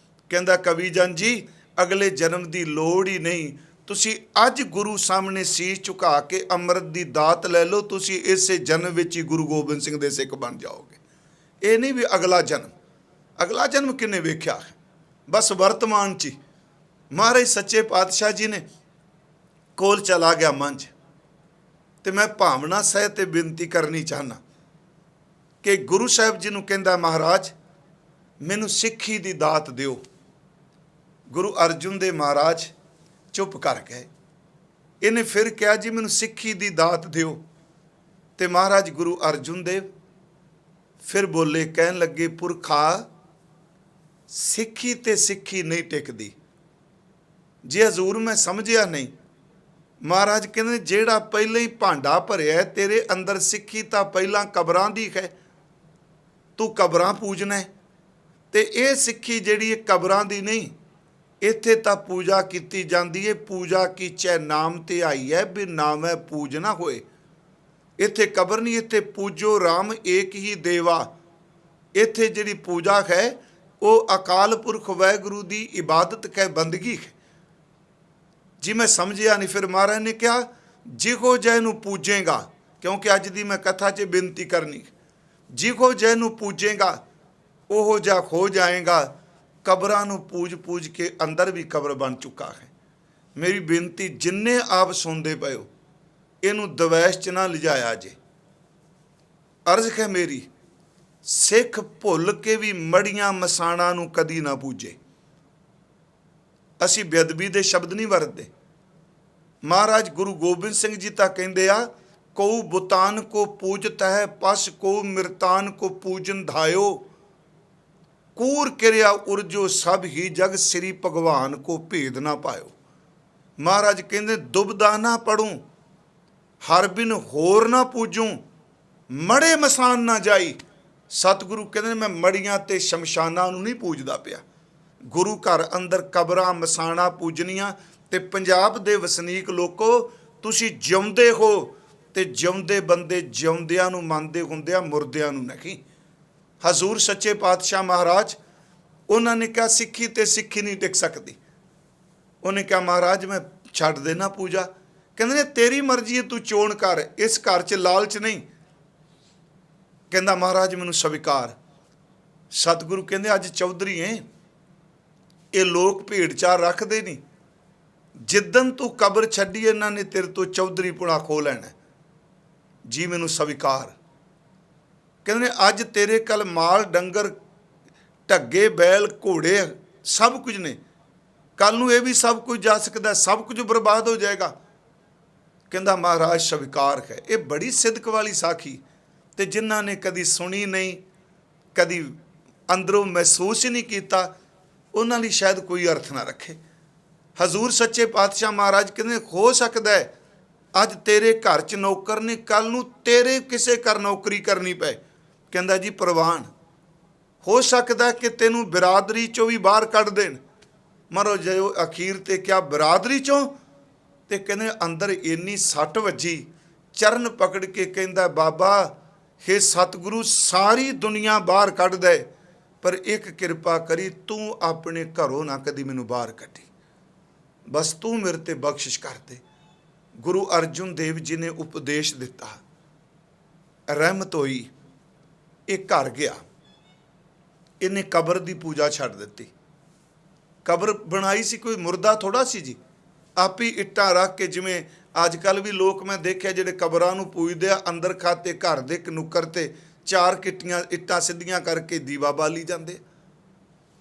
ਕਹਿੰਦਾ ਕਵੀ ਜਨ ਜੀ ਅਗਲੇ ਜਨਮ ਦੀ ਲੋੜ ਹੀ ਨਹੀਂ, ਤੁਸੀਂ ਅੱਜ ਗੁਰੂ ਸਾਹਮਣੇ ਸੀਸ ਝੁਕਾ ਕੇ ਅੰਮ੍ਰਿਤ ਦੀ ਦਾਤ ਲੈ ਲਓ, ਤੁਸੀਂ ਇਸੇ ਜਨਮ ਵਿੱਚ ਹੀ ਗੁਰੂ ਗੋਬਿੰਦ ਸਿੰਘ ਦੇ ਸਿੱਖ ਬਣ ਜਾਓਗੇ। ਇਹ ਨਹੀਂ ਵੀ ਅਗਲਾ ਜਨਮ ਕਿੰਨੇ ਵੇਖਿਆ ਹੈ, ਬਸ ਵਰਤਮਾਨ 'ਚ ਹੀ। ਮਹਾਰਾਜ ਸੱਚੇ ਪਾਤਸ਼ਾਹ ਜੀ ਨੇ ਕੋਲ ਚਲਾ ਗਿਆ ਮੰਝ, ਤੇ ਮੈਂ ਭਾਵਨਾ ਸਹਿਤ ਤੇ ਬੇਨਤੀ ਕਰਨੀ ਚਾਹੁੰਦਾ ਕਿ ਗੁਰੂ ਸਾਹਿਬ ਜੀ ਨੂੰ ਕਹਿੰਦਾ ਮਹਾਰਾਜ ਮੈਨੂੰ ਸਿੱਖੀ ਦੀ ਦਾਤ ਦਿਓ। ਗੁਰੂ ਅਰਜੁਨ ਦੇਵ ਮਹਾਰਾਜ ਚੁੱਪ ਕਰ ਗਏ। ਇਹਨੇ ਫਿਰ ਕਿਹਾ ਜੀ ਮੈਨੂੰ ਸਿੱਖੀ ਦੀ ਦਾਤ ਦਿਓ। ਤੇ ਮਹਾਰਾਜ ਗੁਰੂ ਅਰਜੁਨ ਦੇਵ ਫਿਰ ਬੋਲੇ, ਕਹਿਣ ਲੱਗੇ ਪੁਰਖਾ ਸਿੱਖੀ ਤੇ ਸਿੱਖੀ ਨਹੀਂ ਟਿਕਦੀ। ਜੀ ਹਜ਼ੂਰ ਮੈਂ ਸਮਝਿਆ ਨਹੀਂ। ਮਹਾਰਾਜ ਕਹਿੰਦੇ ਜਿਹੜਾ ਪਹਿਲਾਂ ਹੀ ਭਾਂਡਾ ਭਰਿਆ ਤੇਰੇ ਅੰਦਰ ਸਿੱਖੀ ਤਾਂ ਪਹਿਲਾਂ ਕਬਰਾਂ ਦੀ ਹੈ, ਤੂੰ ਕਬਰਾਂ ਪੂਜਣਾ। ਤੇ ਇਹ ਸਿੱਖੀ ਜਿਹੜੀ ਇਹ ਕਬਰਾਂ ਦੀ ਨਹੀਂ, ਇੱਥੇ ਤਾਂ ਪੂਜਾ ਕੀਤੀ ਜਾਂਦੀ ਹੈ। ਪੂਜਾ ਕੀਚੈ ਨਾਮ ਤੇ ਆਈ ਹੈ, ਵੀ ਨਾਮੈ ਪੂਜ ਨਾ ਹੋਏ। ਇੱਥੇ ਕਬਰ ਨਹੀਂ, ਇੱਥੇ ਪੂਜੋ ਰਾਮ ਏਕ ਹੀ ਦੇਵਾ। ਇੱਥੇ ਜਿਹੜੀ ਪੂਜਾ ਹੈ ਉਹ ਅਕਾਲ ਪੁਰਖ ਵਾਹਿਗੁਰੂ ਦੀ ਇਬਾਦਤ ਹੈ, ਬੰਦਗੀ ਹੈ। ਜੀ ਮੈਂ ਸਮਝਿਆ ਨਹੀਂ। ਫਿਰ ਮਹਾਰਾਜ ਨੇ ਕਿਹਾ ਜਿਹੋ ਜੈ ਨੂੰ ਪੂਜੇਗਾ, ਕਿਉਂਕਿ ਅੱਜ ਦੀ ਮੈਂ ਕਥਾ 'ਚ ਬੇਨਤੀ ਕਰਨੀ, ਜਿਹੋ ਜੈ ਨੂੰ ਪੂਜੇਗਾ ਉਹੋ ਜਿਹਾ ਹੋ ਜਾਏਗਾ। ਕਬਰਾਂ ਨੂੰ ਪੂਜ ਕੇ ਅੰਦਰ ਵੀ ਕਬਰ ਬਣ ਚੁੱਕਾ ਹੈ। ਮੇਰੀ ਬੇਨਤੀ ਜਿੰਨੇ ਆਪ ਸੁਣਦੇ ਪਏ ਹੋ, ਇਹਨੂੰ ਦਵੈਸ਼ 'ਚ ਨਾ ਲਿਜਾਇਆ ਜੇ। ਅਰਜ਼ ਹੈ ਮੇਰੀ, ਸਿੱਖ ਭੁੱਲ ਕੇ ਵੀ ਮੜੀਆਂ ਮਸਾਣਾਂ ਨੂੰ ਕਦੀ ਨਾ ਪੂਜੇ। ਅਸੀਂ ਬੇਅਦਬੀ ਦੇ ਸ਼ਬਦ ਨਹੀਂ ਵਰਤਦੇ। ਮਹਾਰਾਜ ਗੁਰੂ ਗੋਬਿੰਦ ਸਿੰਘ ਜੀ ਤਾਂ ਕਹਿੰਦੇ ਆ, ਕਉ ਬੁਤਾਨ ਕੋ ਪੂਜਤਾ ਹੈ, ਪਸ ਕੋ ਮਿਰਤਾਨ ਕੋ ਪੂਜਨ ਧਾਇਓ। ਕੂਰ ਕਿਰਿਆ ਉਰਜੋ ਸਭ ਹੀ ਜਗ ਸ੍ਰੀ ਭਗਵਾਨ ਕੋ ਭੇਦ ਨਾ ਪਾਇਓ। ਮਹਾਰਾਜ ਕਹਿੰਦੇ ਦੁਬਦਾ ਨਾ ਪੜੂੰ, ਹਰ ਬਿਨ ਹੋਰ ਨਾ ਪੂਜੂੰ, ਮੜੇ ਮਸਾਨ ਨਾ ਜਾਈ। ਸਤਿਗੁਰੂ ਕਹਿੰਦੇ ਮੈਂ ਮੜੀਆਂ ਤੇ ਸ਼ਮਸ਼ਾਨਾਂ ਨੂੰ ਨਹੀਂ ਪੂਜਦਾ ਪਿਆ। ਗੁਰੂ ਘਰ ਅੰਦਰ ਕਬਰਾਂ ਮਸਾਣਾ ਪੂਜਨੀਆਂ। ਤੇ ਪੰਜਾਬ ਦੇ ਵਸਨੀਕ ਲੋਕੋ, ਤੁਸੀਂ ਜਿਉਂਦੇ ਹੋ ਤੇ ਜਿਉਂਦੇ ਬੰਦੇ ਜਿਉਂਦਿਆਂ ਨੂੰ ਮੰਨਦੇ ਹੁੰਦੇ ਆ, ਮੁਰਦਿਆਂ ਨੂੰ ਨਹੀਂ। ਹਜ਼ੂਰ ਸੱਚੇ ਪਾਤਸ਼ਾਹ ਮਹਾਰਾਜ ਉਹਨਾਂ ਨੇ ਕਿਹਾ ਸਿੱਖੀ ਤੇ ਸਿੱਖੀ ਨਹੀਂ ਟਿਕ ਸਕਦੀ। ਉਹਨੇ ਕਿਹਾ ਮਹਾਰਾਜ ਮੈਂ ਛੱਡ ਦੇਣਾ ਪੂਜਾ। ਕਹਿੰਦੇ ਨੇ ਤੇਰੀ ਮਰਜ਼ੀ ਹੈ, ਤੂੰ ਚੋਣ ਕਰ, ਇਸ ਘਰ 'ਚ ਲਾਲਚ ਨਹੀਂ। ਕਹਿੰਦਾ ਮਹਾਰਾਜ ਮੈਨੂੰ ਸਵੀਕਾਰ। ਸਤਿਗੁਰੂ ਕਹਿੰਦੇ ਅੱਜ ਚੌਧਰੀ ਹੈ, ਇਹ ਲੋਕ ਭੇਡ ਚਾਲ ਰੱਖਦੇ ਨਹੀਂ। ਜਿੱਦਣ ਤੂੰ ਕਬਰ ਛੱਡੀ ਇਹਨਾਂ ਨੇ ਤੇਰੇ ਤੋਂ ਚੌਧਰੀ ਪੁਣਾ ਖੋਹ ਲੈਣਾ। ਜੀ ਮੈਨੂੰ ਸਵੀਕਾਰ। ਕਹਿੰਦੇ ਨੇ ਅੱਜ ਤੇਰੇ ਕੋਲ ਮਾਲ ਡੰਗਰ ਢੱਗੇ ਬੈਲ ਘੋੜੇ ਸਭ ਕੁਝ ਨੇ, ਕੱਲ ਨੂੰ ਇਹ ਵੀ ਸਭ ਕੁਝ ਜਾ ਸਕਦਾ, ਸਭ ਕੁਝ ਬਰਬਾਦ ਹੋ ਜਾਏਗਾ। ਕਹਿੰਦਾ ਮਹਾਰਾਜ ਸਵੀਕਾਰ ਹੈ। ਇਹ ਬੜੀ ਸਿਦਕ ਵਾਲੀ ਸਾਖੀ, ਤੇ ਜਿਨ੍ਹਾਂ ਨੇ ਕਦੀ ਸੁਣੀ ਨਹੀਂ, ਕਦੀ ਅੰਦਰੋਂ ਮਹਿਸੂਸ ਹੀ ਨਹੀਂ ਕੀਤਾ, ਉਹਨਾਂ ਲਈ ਸ਼ਾਇਦ ਕੋਈ ਅਰਥ ਨਾ ਰੱਖੇ। ਹਜ਼ੂਰ ਸੱਚੇ ਪਾਤਸ਼ਾਹ ਮਹਾਰਾਜ ਕਹਿੰਦੇ ਹੋ ਸਕਦਾ ਹੈ ਅੱਜ ਤੇਰੇ ਘਰ 'ਚ ਨੌਕਰ ਨੇ, ਕੱਲ ਨੂੰ ਤੇਰੇ ਕਿਸੇ ਘਰ ਨੌਕਰੀ ਕਰਨੀ ਪਏ। ਕਹਿੰਦਾ ਜੀ ਪ੍ਰਵਾਨ, ਹੋ ਸਕਦਾ ਕਿ ਤੈਨੂੰ ਬਿਰਾਦਰੀ 'ਚੋਂ ਵੀ ਬਾਹਰ ਕੱਢ ਦੇਣ। ਮਰੋ ਜੋ ਅਖੀਰ ਤੇ ਕਿਹਾ ਬਿਰਾਦਰੀ 'ਚੋਂ, ਤੇ ਕਹਿੰਦੇ ਅੰਦਰ ਇੰਨੀ ਸੱਟ ਵੱਜੀ, ਚਰਨ ਪਕੜ ਕੇ ਕਹਿੰਦਾ ਬਾਬਾ ਹੇ ਸਤਿਗੁਰੂ ਸਾਰੀ ਦੁਨੀਆ ਬਾਹਰ ਕੱਢ ਦੇ, ਪਰ ਇੱਕ ਕਿਰਪਾ ਕਰੀ ਤੂੰ ਆਪਣੇ ਘਰੋਂ ਨਾ ਕਦੀ ਮੈਨੂੰ ਬਾਹਰ ਕੱਢੀ, ਬਸ ਤੂੰ ਮੇਰੇ ਤੇ ਬਖਸ਼ਿਸ਼ ਕਰ ਦੇ। गुरु अर्जुन देव जी ने उपदेश दिता, रहमत होई, ये घर गया, इन्हें कबर की पूजा छड़ दी। कबर बनाई सी कोई मुर्दा थोड़ा सी जी, आप ही इट्टां रख के, जिमें अजकल भी लोग मैं देखिया जिहड़े कबरां नूं पूजदे आ, अंदर खाते घर दे नुक्कर ते 4 किट्टियां इट्टां सिद्धियां करके दीवा बाली जांदे।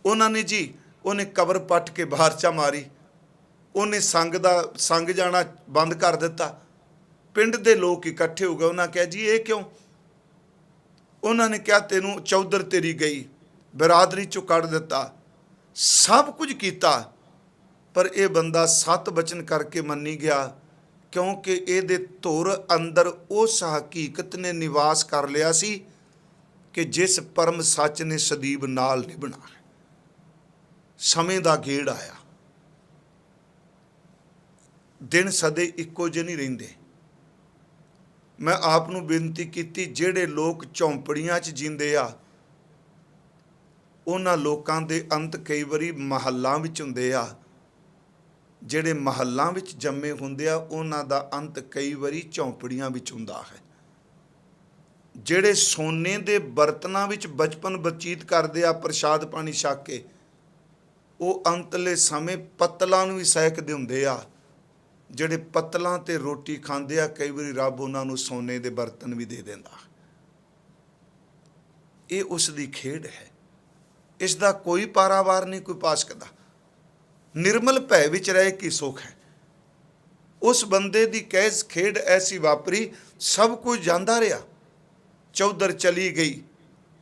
उन्होंने जी उन्हें कबर पट के बाहर चा मारी, उन्हें संग जाना बंद कर दिता। पिंड दे लोग इकट्ठे हो गए, उन्होंने कहा जी ये क्यों? उन्होंने कहा तेनू चौधर तेरी गई, बिरादरी चों कढ़ दिता, सब कुछ किया, पर यह बंदा 7 बचन करके मन्नी गया, क्योंकि ये धुर अंदर उस हकीकत ने निवास कर लिया सी कि जिस परम सच ने सदीब नाल निभना है। समय का गेड़ आया, दिन सदे इक्को जे नहीं रहिंदे। मैं आप नूं बेनती की, जिहड़े लोग झोंपड़ियां च जींदे आ, उन्हां लोकां दे अंत कई बारी महल्लां विच हुंदे आ, जिहड़े महल्लां विच जम्मे हुंदे आ, उन्हां दा अंत कई बारी झोंपड़ियां विच हुंदा है। जिहड़े सोने दे बर्तनां विच बचपन बतीत करदे आ प्रसाद पानी छक के, ਉਹ अंतले समय पत्तलों भी सैकते होंगे आ। ਜਿਹੜੇ पत्तलों ते रोटी खाते आ, कई बार रब उन्होंने सोने के बर्तन भी दे देंदा। ये उसकी खेड है, इसका कोई पारावार नहीं कोई पा सकता। निर्मल भै विच रह के सुख है। उस बंदे की कैस खेड ऐसी वापरी, सब कुछ जाता रहा, चौधर चली गई,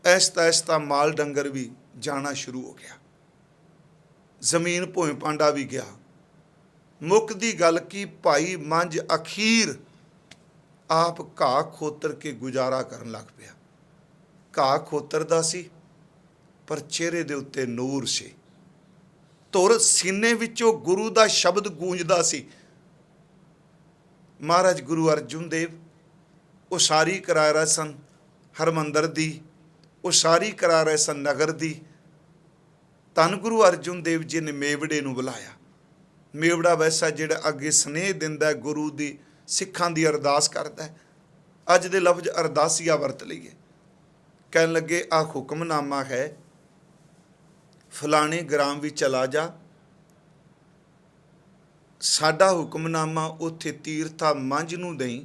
ऐसता ऐसता माल डंगर भी जाना शुरू हो गया, जमीन भोए पांडा भी गया। मुकदी गल की भाई मंझ अखीर आप घाह खोतर के गुजारा करन लग पिया। घाह खोतरदा सी, पर चेहरे दे उत्ते नूर सी, धुर सीने विचों गुरु दा शब्द गूंजदा सी। महाराज गुरु अर्जुन देव उसारी करा रहे सन हरमंदर दी, उसारी करा रहे सन नगर दी। धन गुरु अर्जुन देव जी ने मेवड़े नूं बुलाया। मेवड़ा वैसा जिहड़ा अगे स्नेह दिंदा है, गुरु दी सिखां दी अरदास करदा है। अज दे लफ्ज अरदासिया वरत लईए। कहन लगे आ हुक्मनामा है, फलाने ग्राम भी चला जा, साडा हुक्मनामा उत्थे तीरथा मंझ नूं दई।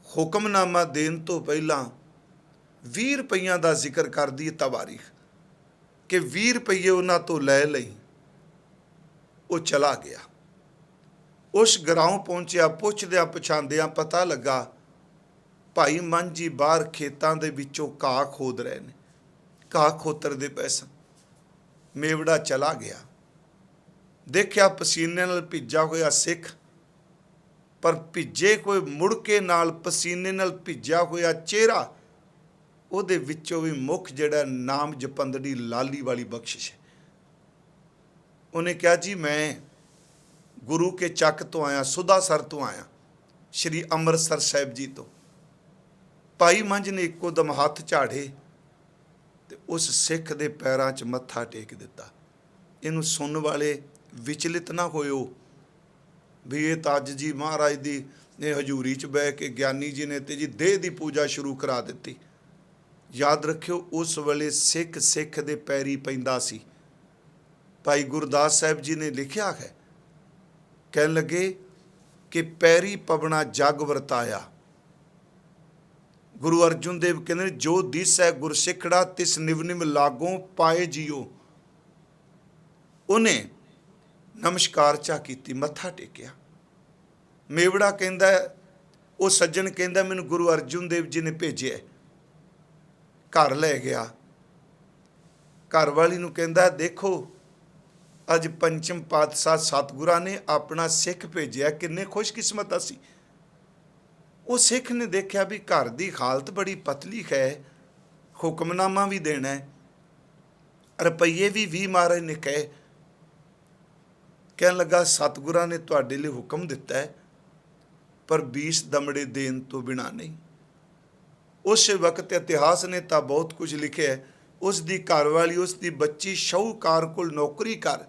हुक्मनामा देण तो पहला 20 रुपइयां दा जिक्र कर दी तवारीख कि 20 रुपये उन्हां तो लै लई। वो चला गया, उस गांव पहुंचया, पुछद्या पछांद्या पता लगा भाई मांझी बाहर खेतां दे विचों घाह खोद रहे ने, घाह खोतरदे पए सन। मेवड़ा चला गया, देखिया पसीने नाल भिजा होया सिख, पर भिजे कोई मुड़के नाल पसीने नाल भिजा होया चेहरा, ਉਹਦੇ ਵਿੱਚੋਂ भी मुख ਜਿਹੜਾ नाम जपंदड़ी लाली वाली बख्शिश है। उन्हें कहा जी मैं गुरु के चक तो आया, सुधासर तो आया, श्री अमृतसर साहिब जी तो। भाई मंझ ने इक्को दम हथ झाड़े ते उस सिख दे पैरां च मत्था टेक दिता। इनू सुनने वाले विचलित ना होयो भी ये तो अज जी महाराज दी ने हजूरी च बह के ज्ञानी जी ने ते जी देह दी पूजा शुरू करा दी। याद रखियो उस वेले सिख सिख दे पैरी पैंदा सी। भाई गुरदास साहब जी ने लिखिया है, कहन लगे कि पैरी पवना जग वरताया। गुरु अर्जुन देव कहते जो दिस है गुर सिखड़ा तिस निव निव लागों पाए जियो। उन्हें नमस्कार चा की, मत्था टेकिया। मेवड़ा कहता है, वो सज्जन कहता मैनू गुरु अर्जुन देव जी ने भेजे, घर लै गया। घर वाली नूं कहता देखो अज पंचम पातशाह सतगुरां ने अपना सिख भेजिया, किन्ने खुशकिस्मत असी। वो सिख ने देखा भी घर की हालत बड़ी पतली है, हुक्मनामा भी देना है, रुपये भी 20 महाराज ने कहे। कहन लगा सतगुरां ने तुहाडे लई हुक्म दिता है, पर 20 दमड़े देन तो बिना नहीं। उस वक्त इतिहास ने तो बहुत कुछ लिखे है। उसकी घरवाली उसकी बच्ची शाहूकार कोल नौकरी कर,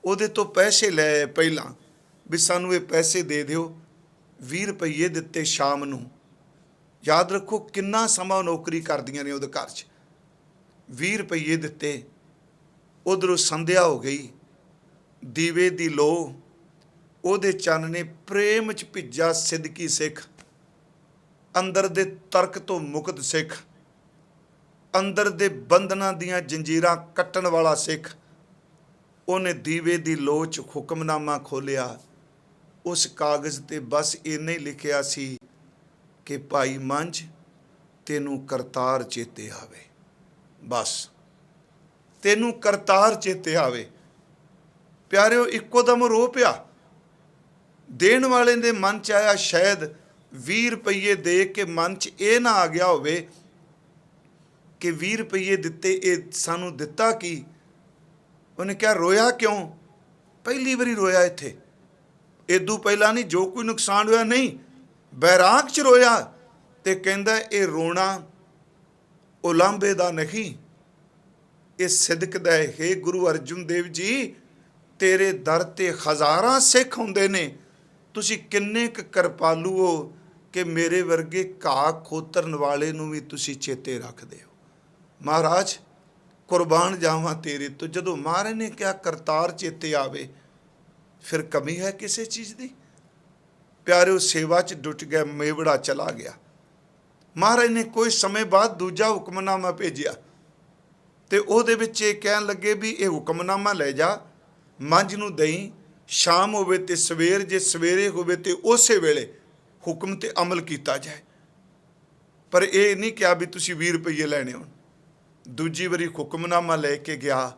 उहदे तो पैसे लै पहला ਵੀ ਸਾਨੂੰ ਇਹ ਪੈਸੇ ਦੇ ਦਿਓ। 20 ਰੁਪਈਏ ਦਿੱਤੇ ਸ਼ਾਮ ਨੂੰ। ਯਾਦ ਰੱਖੋ ਕਿੰਨਾ ਸਮਾਂ ਨੌਕਰੀ ਕਰਦੀਆਂ ਨੇ ਉਹਦੇ ਘਰ 'ਚ। 20 ਰੁਪਈਏ ਦਿੱਤੇ। ਉਧਰੋਂ ਸੰਧਿਆ ਹੋ ਗਈ। ਦੀਵੇ ਦੀ ਲੋ ਉਹਦੇ ਚੰਨ ਨੇ ਪ੍ਰੇਮ 'ਚ ਭਿੱਜਾ ਸਿੱਦਕੀ ਸਿੱਖ, ਅੰਦਰ ਦੇ ਤਰਕ ਤੋਂ ਮੁਕਤ ਸਿੱਖ, ਅੰਦਰ ਦੇ ਬੰਧਨਾਂ ਦੀਆਂ ਜੰਜੀਰਾਂ ਕੱਟਣ ਵਾਲਾ ਸਿੱਖ। ਉਹਨੇ ਦੀਵੇ ਦੀ ਲੋ 'ਚ ਹੁਕਮਨਾਮਾ ਖੋਲ੍ਹਿਆ। ਉਸ ਕਾਗਜ਼ 'ਤੇ ਬਸ ਇੰਨਾ ਹੀ ਲਿਖਿਆ ਸੀ ਕਿ ਭਾਈ ਮੰਝ ਤੈਨੂੰ ਕਰਤਾਰ ਚੇਤੇ ਆਵੇ। ਬਸ ਤੈਨੂੰ ਕਰਤਾਰ ਚੇਤੇ ਆਵੇ। ਪਿਆਰਿਓ ਇੱਕੋ ਦਮ ਰੋ ਪਿਆ। ਦੇਣ ਵਾਲੇ ਦੇ ਮਨ 'ਚ ਆਇਆ ਸ਼ਾਇਦ 20 ਰੁਪਈਏ ਦੇ ਕੇ ਮਨ 'ਚ ਇਹ ਨਾ ਆ ਗਿਆ ਹੋਵੇ ਕਿ 20 ਰੁਪਈਏ ਦਿੱਤੇ, ਇਹ ਸਾਨੂੰ ਦਿੱਤਾ ਕੀ। ਉਹਨੇ ਕਿਹਾ ਰੋਇਆ ਕਿਉਂ? ਪਹਿਲੀ ਵਾਰੀ ਰੋਇਆ ਇੱਥੇ, ਇਦੋਂ ਪਹਿਲਾਂ ਨਹੀਂ। ਜੋ ਕੋਈ ਨੁਕਸਾਨ ਹੋਇਆ ਨਹੀਂ, ਬੈਰਾਗ 'ਚ ਰੋਇਆ। ਤੇ ਕਹਿੰਦਾ ਇਹ ਰੋਣਾ ਉਲਾਂਭੇ ਦਾ ਨਹੀਂ, ਇਹ ਸਿਦਕ ਦਾ ਹੈ। ਹੇ ਗੁਰੂ ਅਰਜਨ ਦੇਵ ਜੀ, ਤੇਰੇ ਦਰ 'ਤੇ ਹਜ਼ਾਰਾਂ ਸਿੱਖ ਹੁੰਦੇ ਨੇ, ਤੁਸੀਂ ਕਿੰਨੇ ਕੁ ਕਿਰਪਾਲੂ ਹੋ ਕਿ ਮੇਰੇ ਵਰਗੇ ਘਾਹ ਖੋਤਰਨ ਵਾਲੇ ਨੂੰ ਵੀ ਤੁਸੀਂ ਚੇਤੇ ਰੱਖਦੇ ਹੋ। ਮਹਾਰਾਜ ਕੁਰਬਾਨ ਜਾਵਾਂ ਤੇਰੇ ਤੋਂ। ਜਦੋਂ ਮਹਾਰਾਜ ਨੇ ਕਿਹਾ ਕਰਤਾਰ ਚੇਤੇ ਆਵੇ, ਫਿਰ ਕਮੀ ਹੈ ਕਿਸੇ ਚੀਜ਼ ਦੀ? ਪਿਆਰਿਓ ਸੇਵਾ 'ਚ ਡੁੱਟ ਗਿਆ, ਮੇਵੜਾ ਚਲਾ ਗਿਆ। ਮਹਾਰਾਜ ਨੇ ਕੋਈ ਸਮੇਂ ਬਾਅਦ ਦੂਜਾ ਹੁਕਮਨਾਮਾ ਭੇਜਿਆ ਤੇ ਉਹਦੇ ਵਿੱਚ ਇਹ ਕਹਿਣ ਲੱਗੇ ਵੀ ਇਹ ਹੁਕਮਨਾਮਾ ਲੈ ਜਾ, ਮੰਝ ਨੂੰ ਦਈ, ਸ਼ਾਮ ਹੋਵੇ ਤੇ ਸਵੇਰ, ਜੇ ਸਵੇਰੇ ਹੋਵੇ ਤੇ ਉਸੇ ਵੇਲੇ ਹੁਕਮ ਤੇ ਅਮਲ ਕੀਤਾ ਜਾਏ। ਪਰ ਇਹ ਨਹੀਂ ਕਿਹਾ ਵੀ ਤੁਸੀਂ 20 ਰੁਪਈਏ ਲੈਣੇ ਹੋਣ। ਦੂਜੀ ਵਾਰੀ ਹੁਕਮਨਾਮਾ ਲੈ ਕੇ ਗਿਆ।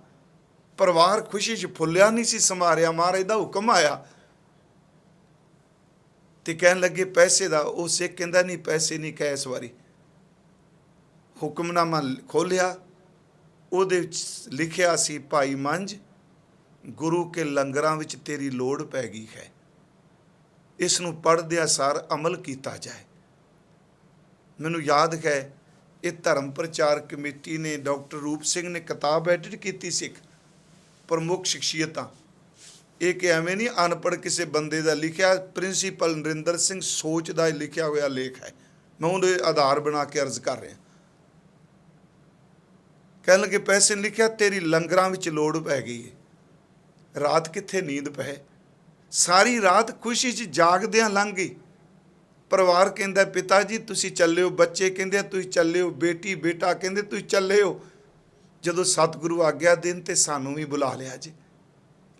ਪਰਿਵਾਰ ਖੁਸ਼ੀ 'ਚ ਫੁੱਲਿਆ ਨਹੀਂ ਸੀ ਸਮਾ ਰਿਹਾ। ਮਹਾਰਾਜ ਦਾ ਹੁਕਮ ਆਇਆ ਤੇ ਕਹਿਣ ਲੱਗੇ ਪੈਸੇ ਦਾ। ਉਹ ਸਿੱਖ ਕਹਿੰਦਾ ਨਹੀਂ, ਪੈਸੇ ਨਹੀਂ ਕਹੇ ਇਸ ਵਾਰੀ। ਹੁਕਮਨਾਮਾ ਖੋਲ੍ਹਿਆ, ਉਹਦੇ ਵਿੱਚ ਲਿਖਿਆ ਸੀ ਭਾਈ ਮੰਝ, ਗੁਰੂ ਕੇ ਲੰਗਰਾਂ ਵਿੱਚ ਤੇਰੀ ਲੋੜ ਪੈ ਗਈ ਹੈ, ਇਸ ਨੂੰ ਪੜ੍ਹਦਿਆਂ ਸਾਰ ਅਮਲ ਕੀਤਾ ਜਾਏ। ਮੈਨੂੰ ਯਾਦ ਹੈ ਇਹ ਧਰਮ ਪ੍ਰਚਾਰ ਕਮੇਟੀ ਨੇ, ਡਾਕਟਰ ਰੂਪ ਸਿੰਘ ਨੇ ਕਿਤਾਬ ਐਡਿਟ ਕੀਤੀ ਸਿੱਖ ਪ੍ਰਮੁੱਖ ਸ਼ਖਸੀਅਤਾਂ। ਇਹ ਕਿ ਐਵੇਂ ਨਹੀਂ ਅਨਪੜ੍ਹ ਕਿਸੇ ਬੰਦੇ ਦਾ ਲਿਖਿਆ, ਪ੍ਰਿੰਸੀਪਲ ਨਰਿੰਦਰ ਸਿੰਘ ਸੋਚ ਦਾ ਲਿਖਿਆ ਹੋਇਆ ਲੇਖ ਹੈ। ਮੈਂ ਉਹਦੇ ਆਧਾਰ ਬਣਾ ਕੇ ਅਰਜ਼ ਕਰ ਰਿਹਾ। ਕਹਿਣ ਲੱਗੇ ਪੈਸੇ ਨੇ ਲਿਖਿਆ ਤੇਰੀ ਲੰਗਰਾਂ ਵਿੱਚ ਲੋੜ ਪੈ ਗਈ ਹੈ। ਰਾਤ ਕਿੱਥੇ ਨੀਂਦ ਪਏ, ਸਾਰੀ ਰਾਤ ਖੁਸ਼ੀ 'ਚ ਜਾਗਦਿਆਂ ਲੰਘ ਗਈ। ਪਰਿਵਾਰ ਕਹਿੰਦਾ ਪਿਤਾ ਜੀ ਤੁਸੀਂ ਚੱਲਿਓ, ਬੱਚੇ ਕਹਿੰਦੇ ਤੁਸੀਂ ਚੱਲਿਓ, ਬੇਟੀ ਬੇਟਾ ਕਹਿੰਦੇ ਤੁਸੀਂ ਚੱਲਿਓ। ਜਦੋਂ ਸਤਿਗੁਰੂ ਆਗਿਆ ਦੇਣ ਤੇ ਸਾਨੂੰ ਵੀ ਬੁਲਾ ਲਿਆ ਜੀ।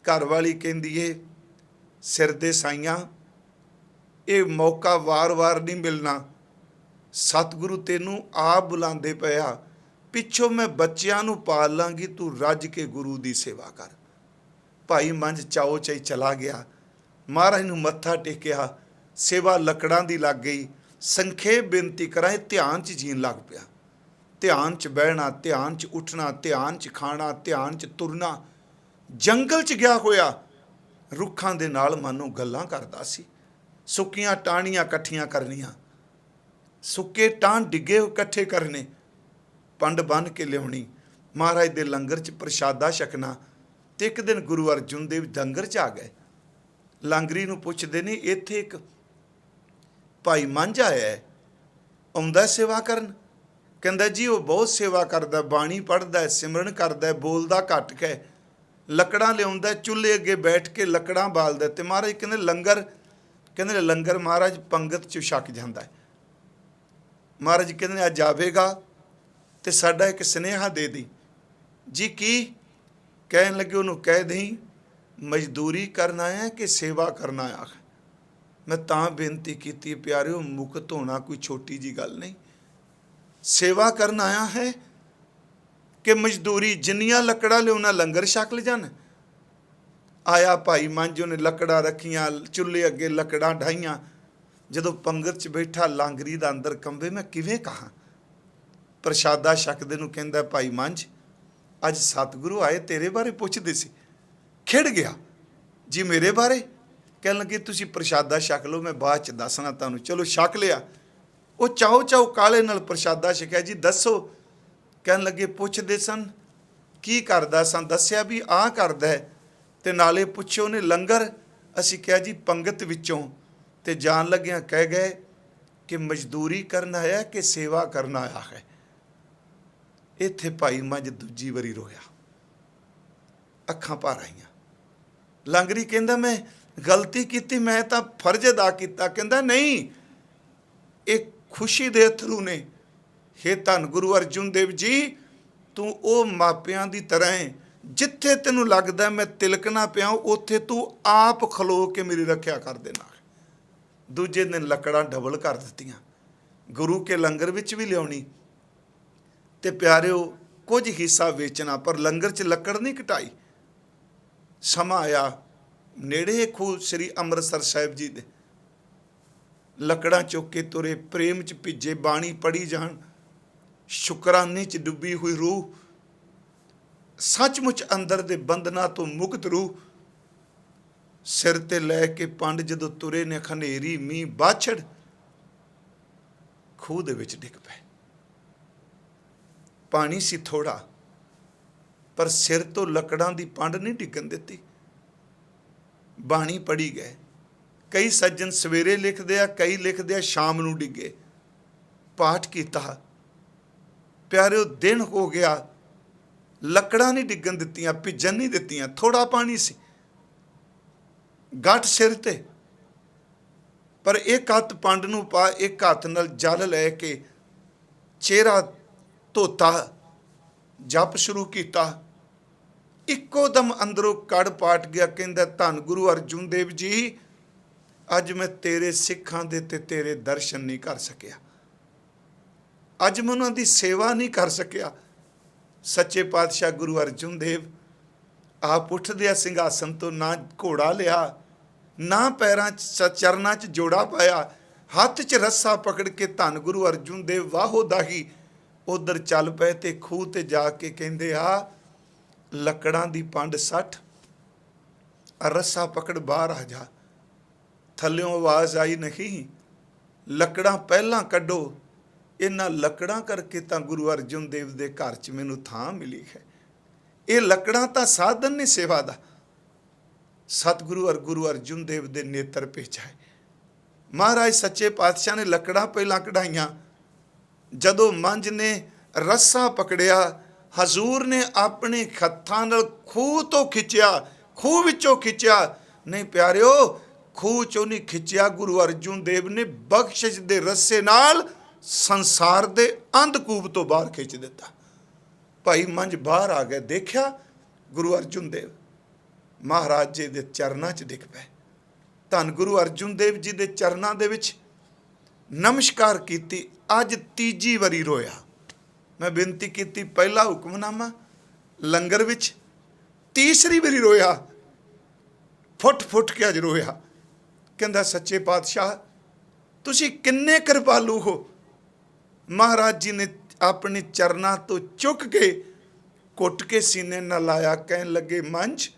ਘਰ ਵਾਲੀ ਕਹਿੰਦੀ ਏ ਸਿਰ ਦੇ ਸਾਈਆਂ, ਇਹ ਮੌਕਾ ਵਾਰ-ਵਾਰ ਨਹੀਂ ਮਿਲਣਾ। ਸਤਿਗੁਰੂ ਤੈਨੂੰ ਆਪ ਬੁਲਾਉਂਦੇ ਪਿਆ, ਪਿੱਛੋਂ ਮੈਂ ਬੱਚਿਆਂ ਨੂੰ ਪਾਲ ਲਾਂਗੀ, ਤੂੰ ਰੱਜ ਕੇ ਗੁਰੂ ਦੀ ਸੇਵਾ ਕਰ। ਭਾਈ ਮੰਝ ਚਾਓ ਚਾਈ ਚਲਾ ਗਿਆ। ਮਹਾਰਾਜ ਨੂੰ ਮੱਥਾ ਟੇਕਿਆ। ਸੇਵਾ ਲੱਕੜਾਂ ਦੀ ਲੱਗ ਗਈ। ਸੰਖੇਪ ਬੇਨਤੀ ਕਰਾਂ, ਇਹ ਧਿਆਨ 'ਚ ਜੀਣ ਲੱਗ ਪਿਆ। ਧਿਆਨ 'ਚ ਬਹਿਣਾ, ਧਿਆਨ 'ਚ ਉੱਠਣਾ, ਧਿਆਨ 'ਚ ਖਾਣਾ, ਧਿਆਨ 'ਚ ਤੁਰਨਾ। ਜੰਗਲ 'ਚ ਗਿਆ ਹੋਇਆ ਰੁੱਖਾਂ ਦੇ ਨਾਲ ਮਾਨੋ ਗੱਲਾਂ ਕਰਦਾ ਸੀ। ਸੁੱਕੀਆਂ ਟਾਹਣੀਆਂ ਇਕੱਠੀਆਂ ਕਰਨੀਆਂ, ਸੁੱਕੇ ਟਾਹਣ ਡਿੱਗੇ ਇਕੱਠੇ ਕਰਨੇ, ਪੰਡ ਬੰਨ੍ਹ ਕੇ ਲਿਆਉਣੀ, ਮਹਾਰਾਜ ਦੇ ਲੰਗਰ 'ਚ ਪ੍ਰਸ਼ਾਦਾ ਛਕਣਾ। ਤੇ ਇੱਕ ਦਿਨ ਗੁਰੂ ਅਰਜਨ ਦੇਵ ਲੰਗਰ 'ਚ ਆ ਗਏ। ਲਾਂਗਰੀ ਨੂੰ ਪੁੱਛਦੇ ਨੇ ਇੱਥੇ ਇੱਕ ਭਾਈ ਮੰਝ ਆਇਆ, ਆਉਂਦਾ ਸੇਵਾ ਕਰਨ? ਕਹਿੰਦਾ ਜੀ ਉਹ ਬਹੁਤ ਸੇਵਾ ਕਰਦਾ, ਬਾਣੀ ਪੜ੍ਹਦਾ, ਸਿਮਰਨ ਕਰਦਾ, ਬੋਲਦਾ ਘੱਟ ਹੈ, ਲੱਕੜਾਂ ਲਿਆਉਂਦਾ, ਚੁੱਲ੍ਹੇ ਅੱਗੇ ਬੈਠ ਕੇ ਲੱਕੜਾਂ ਬਾਲਦਾ। ਤੇ ਮਹਾਰਾਜ ਕਹਿੰਦੇ ਲੰਗਰ? ਕਹਿੰਦੇ ਲੰਗਰ ਮਹਾਰਾਜ ਪੰਗਤ 'ਚ ਛਕ ਜਾਂਦਾ ਹੈ। ਮਹਾਰਾਜ ਕਹਿੰਦੇ ਅੱਜ ਆਵੇਗਾ ਤੇ ਸਾਡਾ ਇੱਕ ਸੁਨੇਹਾ ਦੇ ਦੀ। ਜੀ ਕੀ? ਕਹਿਣ ਲੱਗੇ ਉਹਨੂੰ ਕਹਿ ਦੇਈਂ ਮਜ਼ਦੂਰੀ ਕਰਨ ਆਇਆ ਕਿ ਸੇਵਾ ਕਰਨ ਆਇਆ। ਮੈਂ ਤਾਂ ਬੇਨਤੀ ਕੀਤੀ ਪਿਆਰਿਓ, ਮੁਕਤ ਹੋਣਾ ਕੋਈ ਛੋਟੀ ਜੀ ਗੱਲ ਨਹੀਂ। ਸੇਵਾ ਕਰਨ ਆਇਆ ਹੈ ਕਿ ਮਜ਼ਦੂਰੀ? ਜਿੰਨੀਆਂ ਲੱਕੜਾਂ ਲਿਆਉਣਾ ਲੰਗਰ ਛਕ ਲੈ ਜਾਣ। ਆਇਆ ਭਾਈ ਮੰਝ, ਉਹਨੇ ਲੱਕੜਾਂ ਰੱਖੀਆਂ, ਚੁੱਲ੍ਹੇ ਅੱਗੇ ਲੱਕੜਾਂ ਢਾਈਆਂ। ਜਦੋਂ ਪੰਗਤ 'ਚ ਬੈਠਾ ਲਾਂਗਰੀ ਦਾ ਅੰਦਰ ਕੰਬੇ, ਮੈਂ ਕਿਵੇਂ ਕਹਾਂ? ਪ੍ਰਸ਼ਾਦਾ ਛਕਦੇ ਨੂੰ ਕਹਿੰਦਾ ਭਾਈ ਮੰਝ ਅੱਜ ਸਤਿਗੁਰੂ ਆਏ, ਤੇਰੇ ਬਾਰੇ ਪੁੱਛਦੇ ਸੀ। ਖਿੜ ਗਿਆ ਜੀ ਮੇਰੇ ਬਾਰੇ? ਕਹਿਣ ਲੱਗੇ ਤੁਸੀਂ ਪ੍ਰਸ਼ਾਦਾ ਛਕ ਲਓ, ਮੈਂ ਬਾਅਦ 'ਚ ਦੱਸਣਾ ਤੁਹਾਨੂੰ। ਚਲੋ ਛਕ ਲਿਆ। ਉਹ ਚਾਓ ਚਾਓ ਕਾਲੇ ਨਾਲ ਪ੍ਰਸ਼ਾਦਾ ਛਕਿਆ। ਜੀ ਦੱਸੋ? ਕਹਿਣ ਲੱਗੇ ਪੁੱਛਦੇ ਸਨ ਕੀ ਕਰਦਾ ਸਾਂ, ਦੱਸਿਆ ਵੀ ਆਹ ਕਰਦਾ ਹੈ, ਤੇ ਨਾਲੇ ਪੁੱਛਿਓ ਨੇ ਲੰਗਰ? ਅਸੀਂ ਕਿਹਾ ਜੀ ਪੰਗਤ ਵਿੱਚੋਂ, ਤੇ ਜਾਣ ਲੱਗਿਆਂ ਕਹਿ ਗਏ ਕਿ ਮਜ਼ਦੂਰੀ ਕਰਨ ਆਇਆ ਕਿ ਸੇਵਾ ਕਰਨ ਆਇਆ ਹੈ। ਇੱਥੇ ਭਾਈ ਮੰਝ ਦੂਜੀ ਵਾਰੀ ਰੋਇਆ, ਅੱਖਾਂ ਭਰ ਆਈਆਂ। ਲਾਂਗਰੀ ਕਹਿੰਦਾ ਮੈਂ ਗਲਤੀ ਕੀਤੀ, ਮੈਂ ਤਾਂ ਫਰਜ਼ ਅਦਾ ਕੀਤਾ। ਕਹਿੰਦਾ ਨਹੀਂ, ਇਹ ਖੁਸ਼ੀ ਦੇ ਅਥਰੂ ਨੇ। ਹੇ ਧੰਨ ਗੁਰੂ ਅਰਜੁਨ ਦੇਵ ਜੀ, ਤੂੰ ਉਹ ਮਾਪਿਆਂ ਦੀ ਤਰ੍ਹਾਂ ਹੈ, ਜਿੱਥੇ ਤੈਨੂੰ ਲੱਗਦਾ ਮੈਂ ਤਿਲਕਣਾ ਪਿਆ ਉੱਥੇ ਤੂੰ ਆਪ ਖਲੋ ਕੇ ਮੇਰੀ ਰੱਖਿਆ ਕਰ ਦੇਣਾ। ਦੂਜੇ ਦਿਨ ਲੱਕੜਾਂ ਡਬਲ ਕਰ ਦਿੱਤੀਆਂ, ਗੁਰੂ ਕੇ ਲੰਗਰ ਵਿੱਚ ਵੀ ਲਿਆਉਣੀ, ਤੇ ਪਿਆਰਿਓ ਕੁਝ ਹਿੱਸਾ ਵੇਚਣਾ, ਪਰ ਲੰਗਰ 'ਚ ਲੱਕੜ ਨਹੀਂ ਘਟਾਈ। ਸਮਾਂ ਆਇਆ, ਨੇੜੇ ਖੂਹ ਸ੍ਰੀ ਅੰਮ੍ਰਿਤਸਰ ਸਾਹਿਬ ਜੀ ਦੇ, ਲੱਕੜਾਂ ਚੁੱਕ ਕੇ ਤੁਰੇ, ਪ੍ਰੇਮ 'ਚ ਭਿੱਜੇ, ਬਾਣੀ ਪੜ੍ਹੀ ਜਾਣ, ਸ਼ੁਕਰਾਨੇ 'ਚ ਡੁੱਬੀ ਹੋਈ ਰੂਹ, ਸੱਚਮੁੱਚ ਅੰਦਰ ਦੇ ਬੰਧਨਾਂ ਤੋਂ ਮੁਕਤ ਰੂਹ, ਸਿਰ ਤੇ ਲੈ ਕੇ ਪੰਡ ਜਦੋਂ ਤੁਰੇ ਨੇ, ਖਨੇਰੀ ਮੀਂਹ ਬਾਛੜ ਖੂਹ ਦੇ ਵਿੱਚ ਡਿੱਗ ਪਏ। ਪਾਣੀ ਸੀ ਥੋੜਾ, ਪਰ ਸਿਰ ਤੋਂ ਲੱਕੜਾਂ ਦੀ ਪੰਡ ਨਹੀਂ ਡਿੱਗਣ ਦਿੱਤੀ। ਬਾਣੀ ਪੜ੍ਹੀ ਗਏ। ਕਈ ਸੱਜਣ ਸਵੇਰੇ ਲਿਖਦੇ ਆ, ਕਈ ਲਿਖਦੇ ਆ ਸ਼ਾਮ ਨੂੰ ਡਿੱਗੇ। ਪਾਠ ਕੀਤਾ, ਪਿਆਰਿਓ ਦਿਨ ਹੋ ਗਿਆ, ਲੱਕੜਾਂ ਨਹੀਂ ਡਿੱਗਣ ਦਿੱਤੀਆਂ, ਭਿੱਜਣ ਨਹੀਂ ਦਿੱਤੀਆਂ। ਥੋੜਾ ਪਾਣੀ ਸੀ, ਗੱਠ ਸਿਰ ਤੇ, ਪਰ ਇੱਕ ਹੱਥ ਪੰਡ ਨੂੰ ਪਾ, ਇੱਕ ਹੱਥ ਨਾਲ ਜਲ ਲੈ ਕੇ ਚਿਹਰਾ ਧੋਤਾ, ਜਪ ਸ਼ੁਰੂ ਕੀਤਾ। ਇੱਕੋ ਦਮ ਅੰਦਰੋਂ ਕੜ ਪਾਟ ਗਿਆ। ਕਹਿੰਦਾ ਧੰਨ ਗੁਰੂ ਅਰਜੁਨ ਦੇਵ ਜੀ, ਅੱਜ ਮੈਂ ਤੇਰੇ ਸਿੱਖਾਂ ਦੇ ਤੇ ਤੇਰੇ ਦਰਸ਼ਨ ਨਹੀਂ ਕਰ ਸਕਿਆ, ਅੱਜ ਮੈਂ ਉਹਨਾਂ ਦੀ ਸੇਵਾ ਨਹੀਂ ਕਰ ਸਕਿਆ। ਸੱਚੇ ਪਾਤਸ਼ਾਹ ਗੁਰੂ ਅਰਜੁਨ ਦੇਵ ਆਪ ਉੱਠਦੇ ਆ ਸਿੰਘਾਸਨ ਤੋਂ, ਨਾ ਘੋੜਾ ਲਿਆ, ਨਾ ਪੈਰਾਂ 'ਚ ਚਰਨਾਂ 'ਚ ਜੋੜਾ ਪਾਇਆ, ਹੱਥ 'ਚ ਰੱਸਾ ਪਕੜ ਕੇ ਧੰਨ ਗੁਰੂ ਅਰਜੁਨ ਦੇਵ ਵਾਹੋ ਦਾਹੀ ਉਧਰ ਚੱਲ ਪਏ। ਤੇ ਖੂਹ ਤੇ ਜਾ ਕੇ ਕਹਿੰਦੇ ਆ, ਲੱਕੜਾਂ ਦੀ ਪੰਡ 60, ਰੱਸਾ ਪਕੜ ਬਾਹਰ ਆ ਜਾ। ਥੱਲਿਓਂ ਆਵਾਜ਼ ਆਈ, ਨਹੀਂ ਲੱਕੜਾਂ ਪਹਿਲਾਂ ਕੱਢੋ। ਇਹਨਾਂ ਲੱਕੜਾਂ ਕਰਕੇ ਤਾਂ ਗੁਰੂ ਅਰਜੁਨ ਦੇਵ ਦੇ ਘਰ 'ਚ ਮੈਨੂੰ ਥਾਂ ਮਿਲੀ ਹੈ। ਇਹ ਲੱਕੜਾਂ ਤਾਂ ਸਾਧਨ ਨੇ ਸੇਵਾ ਦਾ। ਸਤਿਗੁਰੂ ਗੁਰੂ ਅਰਜੁਨ ਦੇਵ ਦੇ ਨੇਤਰ ਭੇਜਾਏ। ਮਹਾਰਾਜ ਸੱਚੇ ਪਾਤਸ਼ਾਹ ਨੇ ਲੱਕੜਾਂ ਪਹਿਲਾਂ ਕਢਾਈਆਂ। ਜਦੋਂ ਮੰਝ ਨੇ ਰੱਸਾ ਪਕੜਿਆ, ਹਜ਼ੂਰ ਨੇ ਆਪਣੇ ਹੱਥਾਂ ਨਾਲ ਖੂਹ ਤੋਂ ਖਿੱਚਿਆ, ਖੂਹ ਵਿੱਚੋਂ ਖਿੱਚਿਆ। ਨਹੀਂ ਪਿਆਰਿਓ, ਖੂਹ ਚੋਂ ਨਹੀਂ ਖਿੱਚਿਆ, ਗੁਰੂ ਅਰਜੁਨ ਦੇਵ ਨੇ ਬਖਸ਼ਿਸ਼ ਦੇ ਰੱਸੇ ਨਾਲ ਸੰਸਾਰ ਦੇ ਅੰਧਕੂਪ ਤੋਂ ਬਾਹਰ ਖਿੱਚ ਦਿੱਤਾ। ਭਾਈ ਮੰਝ ਬਾਹਰ ਆ ਗਏ, ਦੇਖਿਆ ਗੁਰੂ ਅਰਜੁਨ ਦੇਵ ਮਹਾਰਾਜ ਜੀ ਦੇ ਚਰਨਾਂ 'ਚ ਡਿੱਗ ਪਏ। ਧੰਨ ਗੁਰੂ ਅਰਜੁਨ ਦੇਵ ਜੀ ਦੇ ਚਰਨਾਂ ਦੇ ਵਿੱਚ ਨਮਸਕਾਰ ਕੀਤੀ। ਅੱਜ ਤੀਜੀ ਵਾਰੀ ਰੋਇਆ। ਮੈਂ ਬੇਨਤੀ ਕੀਤੀ, ਪਹਿਲਾ ਹੁਕਮਨਾਮਾ ਲੰਗਰ ਵਿੱਚ, ਤੀਸਰੀ ਵਾਰੀ ਰੋਇਆ, ਫੁੱਟ ਫੁੱਟ ਕੇ ਅੱਜ ਰੋਇਆ। ਕਹਿੰਦਾ ਸੱਚੇ ਪਾਤਸ਼ਾਹ ਤੁਸੀਂ ਕਿੰਨੇ ਕਿਰਪਾਲੂ ਹੋ। ਮਹਾਰਾਜ ਜੀ ਨੇ ਆਪਣੇ ਚਰਨਾਂ ਤੋਂ ਚੁੱਕ ਕੇ ਘੁੱਟ ਕੇ ਸੀਨੇ ਨਾਲ ਲਾਇਆ, ਕਹਿਣ ਲੱਗੇ ਮੰਝ,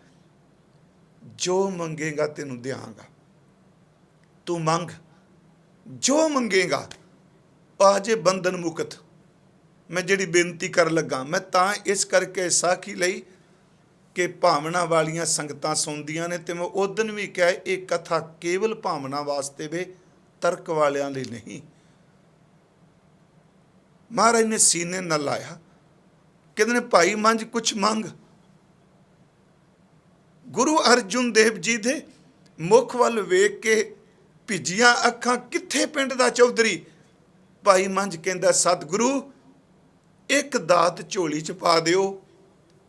ਜੋ ਮੰਗੇਗਾ ਤੈਨੂੰ ਦਿਆਂਗਾ, ਤੂੰ ਮੰਗ ਜੋ ਮੰਗੇਗਾ। ਆਜੇ ਬੰਧਨ ਮੁਕਤ। ਮੈਂ ਜਿਹੜੀ ਬੇਨਤੀ ਕਰਨ ਲੱਗਾ, ਮੈਂ ਤਾਂ ਇਸ ਕਰਕੇ ਸਾਖੀ ਲਈ ਕਿ ਭਾਵਨਾ ਵਾਲੀਆਂ ਸੰਗਤਾਂ ਸੁਣਦੀਆਂ ਨੇ, ਤੇ ਮੈਂ ਉਦਣ ਵੀ ਕਿਹਾ ਇਹ ਕਥਾ ਕੇਵਲ ਭਾਵਨਾ ਵਾਸਤੇ ਵੇ, ਤਰਕ ਵਾਲਿਆਂ ਲਈ ਨਹੀਂ। ਮਹਾਰਾਜ ਨੇ ਸੀਨੇ ਨਾਲ ਲਾਇਆ, ਕਹਿੰਦੇ ਨੇ ਭਾਈ ਮੰਝ ਕੁਛ ਮੰਗ। ਗੁਰੂ ਅਰਜੁਨ ਦੇਵ ਜੀ ਦੇ ਮੁਖ ਵੱਲ ਵੇਖ ਕੇ ਭਿੱਜੀਆਂ ਅੱਖਾਂ, ਕਿੱਥੇ ਪਿੰਡ ਦਾ ਚੌਧਰੀ। ਭਾਈ ਮੰਝ ਕਹਿੰਦਾ ਸਤਿਗੁਰੂ ਇੱਕ ਦਾਤ ਝੋਲੀ 'ਚ ਪਾ ਦਿਓ,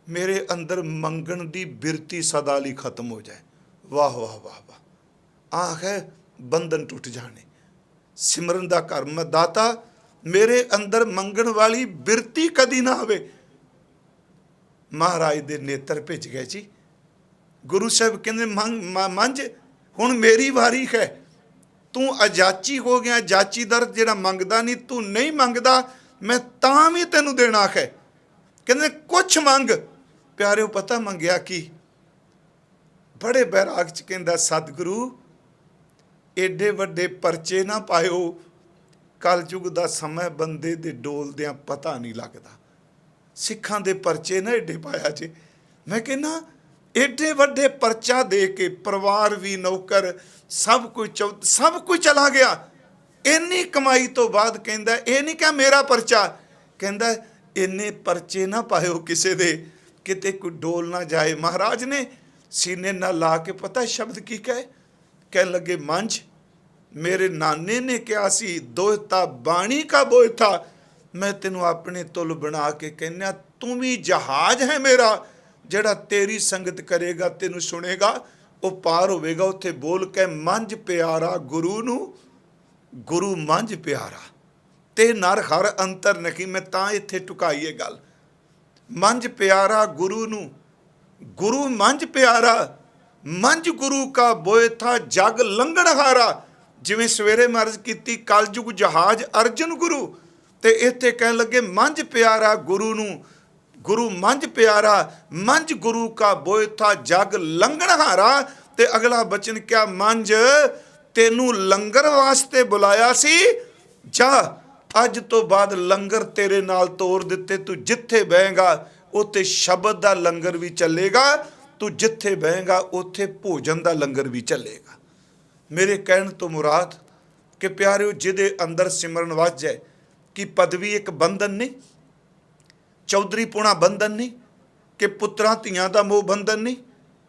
ਮੇਰੇ ਅੰਦਰ ਮੰਗਣ ਦੀ ਬਿਰਤੀ ਸਦਾ ਲਈ ਖਤਮ ਹੋ ਜਾਏ। ਵਾਹ ਵਾਹ ਵਾਹ ਵਾਹ। ਆਖ ਹੈ ਬੰਧਨ ਟੁੱਟ ਜਾਣੇ। ਸਿਮਰਨ ਦਾ ਘਰ ਮੈਂ ਦਾਤਾ, ਮੇਰੇ ਅੰਦਰ ਮੰਗਣ ਵਾਲੀ ਬਿਰਤੀ ਕਦੀ ਨਾ ਹੋਵੇ। ਮਹਾਰਾਜ ਦੇ ਨੇਤਰ ਭਿੱਜ ਗਏ ਜੀ। ਗੁਰੂ ਸਾਹਿਬ ਕਹਿੰਦੇ ਮੰਝ ਹੁਣ ਮੇਰੀ ਵਾਰੀ ਹੈ, ਤੂੰ ਅਜਾਚੀ ਹੋ ਗਿਆ। ਜਾਚੀ ਦਰ ਜਿਹੜਾ ਮੰਗਦਾ ਨਹੀਂ, ਤੂੰ ਨਹੀਂ ਮੰਗਦਾ, ਮੈਂ ਤਾਂ ਵੀ ਤੈਨੂੰ ਦੇਣਾ ਹੈ। ਕਹਿੰਦੇ ਕੁਛ ਮੰਗ। ਪਿਆਰਿਓ ਪਤਾ ਮੰਗਿਆ ਕੀ? ਬੜੇ ਬੈਰਾਗ 'ਚ ਕਹਿੰਦਾ ਸਤਿਗੁਰੂ ਏਡੇ ਵੱਡੇ ਪਰਚੇ ਨਾ ਪਾਇਓ, ਕਲਯੁਗ ਦਾ ਸਮਾਂ, ਬੰਦੇ ਦੇ ਡੋਲਦਿਆਂ ਪਤਾ ਨਹੀਂ ਲੱਗਦਾ। ਸਿੱਖਾਂ ਦੇ ਪਰਚੇ ਨਾ ਏਡੇ ਪਾਇਆ ਜੇ। ਮੈਂ ਕਹਿੰਦਾ एडे वड्डे परचा दे के परिवार भी, नौकर, सब कुछ चला गया। इन्नी कमाई तो बाद कहंदा ये नहीं क्या मेरा परचा, कहंदा इन्ने परचे ना पायो किसे दे, किते कोई डोल ना जाए। महाराज ने सीने ना ला के पता शब्द की कह लगे, मंझ मेरे नाने ने कहा सी दोहता बाणी का बोझ था, मैं तेनों अपने तुल बना के कहना तू भी जहाज है मेरा, जड़ा तेरी संगत करेगा तेनों सुनेगा वो पार होवेगा। उत्थे बोल के मंझ प्यारा गुरु नू, गुरु मंझ प्यारा ते नर हर अंतर नहीं। मैं तां इत्थे टुकाई है गल, मंझ प्यारा गुरु नू, गुरु मंझ प्यारा, मंझ गुरु का बोए था जग लंघण हारा। जिवें सवेरे मर्ज की कलयुग जहाज अर्जन गुरु, ते इत्थे कह लगे मंझ प्यारा गुरु नू, गुरु मंझ प्यारा, मंझ गुरु का बोए था जग लंघण हारा। ते अगला बचन क्या, मंझ तेनू लंगर वास्ते बुलाया सी, जा अज तो बाद लंगर तेरे नाल तोड़ दिते, तू जिथे बहेगा उत्थे शब्द दा लंगर भी चलेगा, तू जिथे बहेगा उत्थे भोजन दा लंगर भी चलेगा। मेरे कहण तो मुराद कि प्यारिओ जिहदे अंदर सिमरन वज जाए कि पदवी एक बंधन नहीं, चौधरी पुणा बंधन नहीं, कि पुत्रां धीआं दा मोह बंधन नहीं,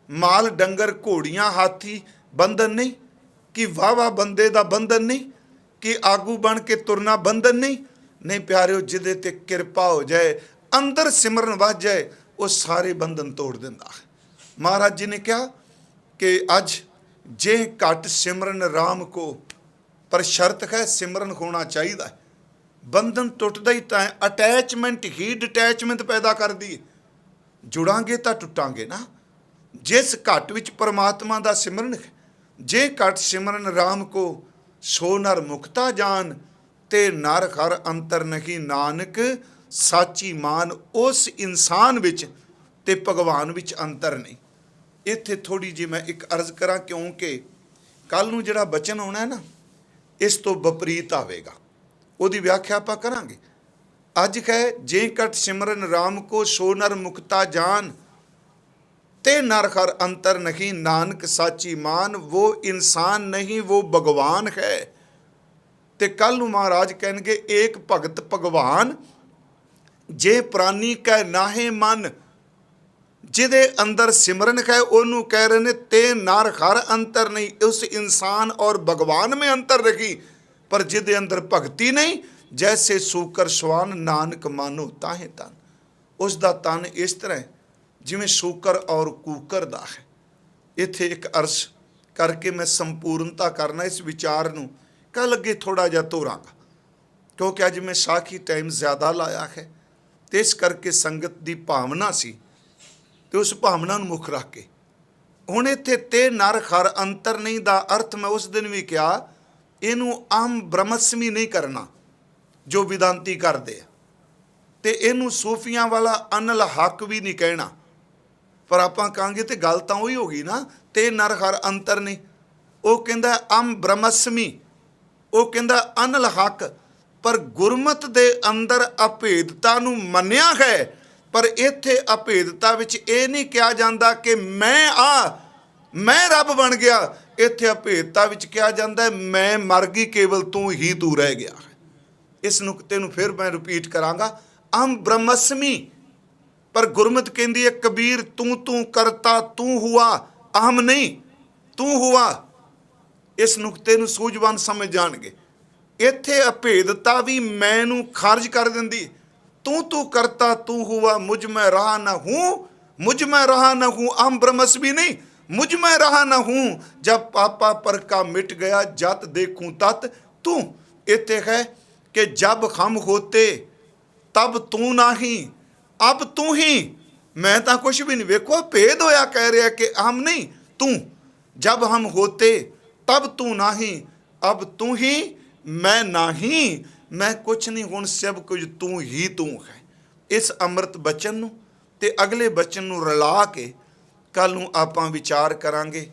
माल डंगर घोड़ियां हाथी बंधन नहीं, कि वाह बंदे दा बंधन नहीं, कि आगू बन के तुरना बंधन नहीं। नहीं प्यारिओ जिहदे ते किरपा हो जाए, अंदर सिमरन वज जाए, वो सारे बंधन तोड़ दिंदा है। महाराज जी ने कहा कि अज जे घट सिमरन राम को, पर शर्त है सिमरन होना चाहिए। बंधन टुटदा ही तां है, अटैचमेंट ही डिटैचमेंट पैदा कर दी। जुड़ांगे तो टुटांगे ना। जिस घट विच परमात्मा दा सिमरन है, जे घट सिमरन राम को, सो नर मुक्ता जान, ते नर हर अंतर नहीं नानक साची मान। उस इंसान विच ते भगवान विच अंतर नहीं। इत्थे थोड़ी जी मैं एक अर्ज करा, क्योंकि कल नूं जिहड़ा बचन आउणा है ना, इस तो विपरीत आवेगा, उहदी व्याख्या आपां करांगे। अज है जे घट सिमरन राम को, सो नर मुक्ता जान, ते नर हर अंतर नहीं नानक साची मान। वो इंसान नहीं वो भगवान है। ते कल नूं महाराज कहणगे एक भगत भगवान, जे प्राणी कै नाहे मन। जिहदे अंदर सिमरन है उन्होंने कह रहे ने ते नर हर अंतर नहीं, उस इंसान और भगवान में अंतर रखी। पर जिहदे अंदर भगती नहीं, जैसे सूकर स्वान नानक मानो ताहे तन। उसका तन इस तरह जिमें सूकर और कूकर दा है। इत्थे एक अर्ज करके मैं संपूर्णता करना इस विचार नूं, कल अगे थोड़ा जिहा तोरांगा, क्योंकि अज मैं साखी टाइम ज़्यादा लाया है, तो इस करके संगत की भावना सी, तो उस भावना नूं मुख रख के हुण इत्थे ते नर हर अंतर नहीं दा अर्थ मैं उस दिन भी कहा, इनू आम ब्रह्मस्मी नहीं करना जो विदांती करते हैं, तो इनू सूफियां वाला अनल हक भी नहीं कहना। पर आपां कहांगे तो गल तां उही होगी ना, ते नर हर अंतर नहीं। वो कहंदा आम ब्रह्मस्मी, वो कहंदा अनल हक। पर गुरमत दे अंदर अभेदता नूं मन्निया है, पर इत्थे अभेदता विच ये नहीं कहा जाता कि मैं रब बन गया। इत्थे अभेदता विच कहा जाता है मैं मर गई, केवल तू रह गया। इस नुकते नूं फिर मैं रिपीट करांगा, अहम ब्रह्मस्मी। पर गुरमत कहती है कबीर तू करता तू हुआ, अहम नहीं तू हुआ। इस नुकते नूं सूझवान समझ जाणगे। इत्थे अभेदता भी मैं नूं खारिज कर दिंदी। तू करता तू हुआ, मुझ में रहा न हूँ, मुझ में रहा न हूँ। अहम ब्रह्मस्मी नहीं, मुझ में रहा न हूँ। जब पापा पर का मिट गया, जत देखूं तत तू। इत्थे है कि जब हम होते तब तू नहीं, अब तू ही। मैं तो कुछ भी नहीं। वेखो भेद होया, कह रहा कि हम नहीं तू। जब हम होते तब तू नहीं, अब तू ही, मैं नहीं, मैं कुछ नहीं, हुण सब कुछ तू ही तू है। इस अमृत बचन नूं ते अगले बचन नूं रला के कल नूं आपां विचार करांगे।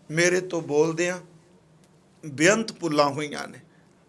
मेरे तो बोलदिआं बेअंत भुल्लां होईआं ने,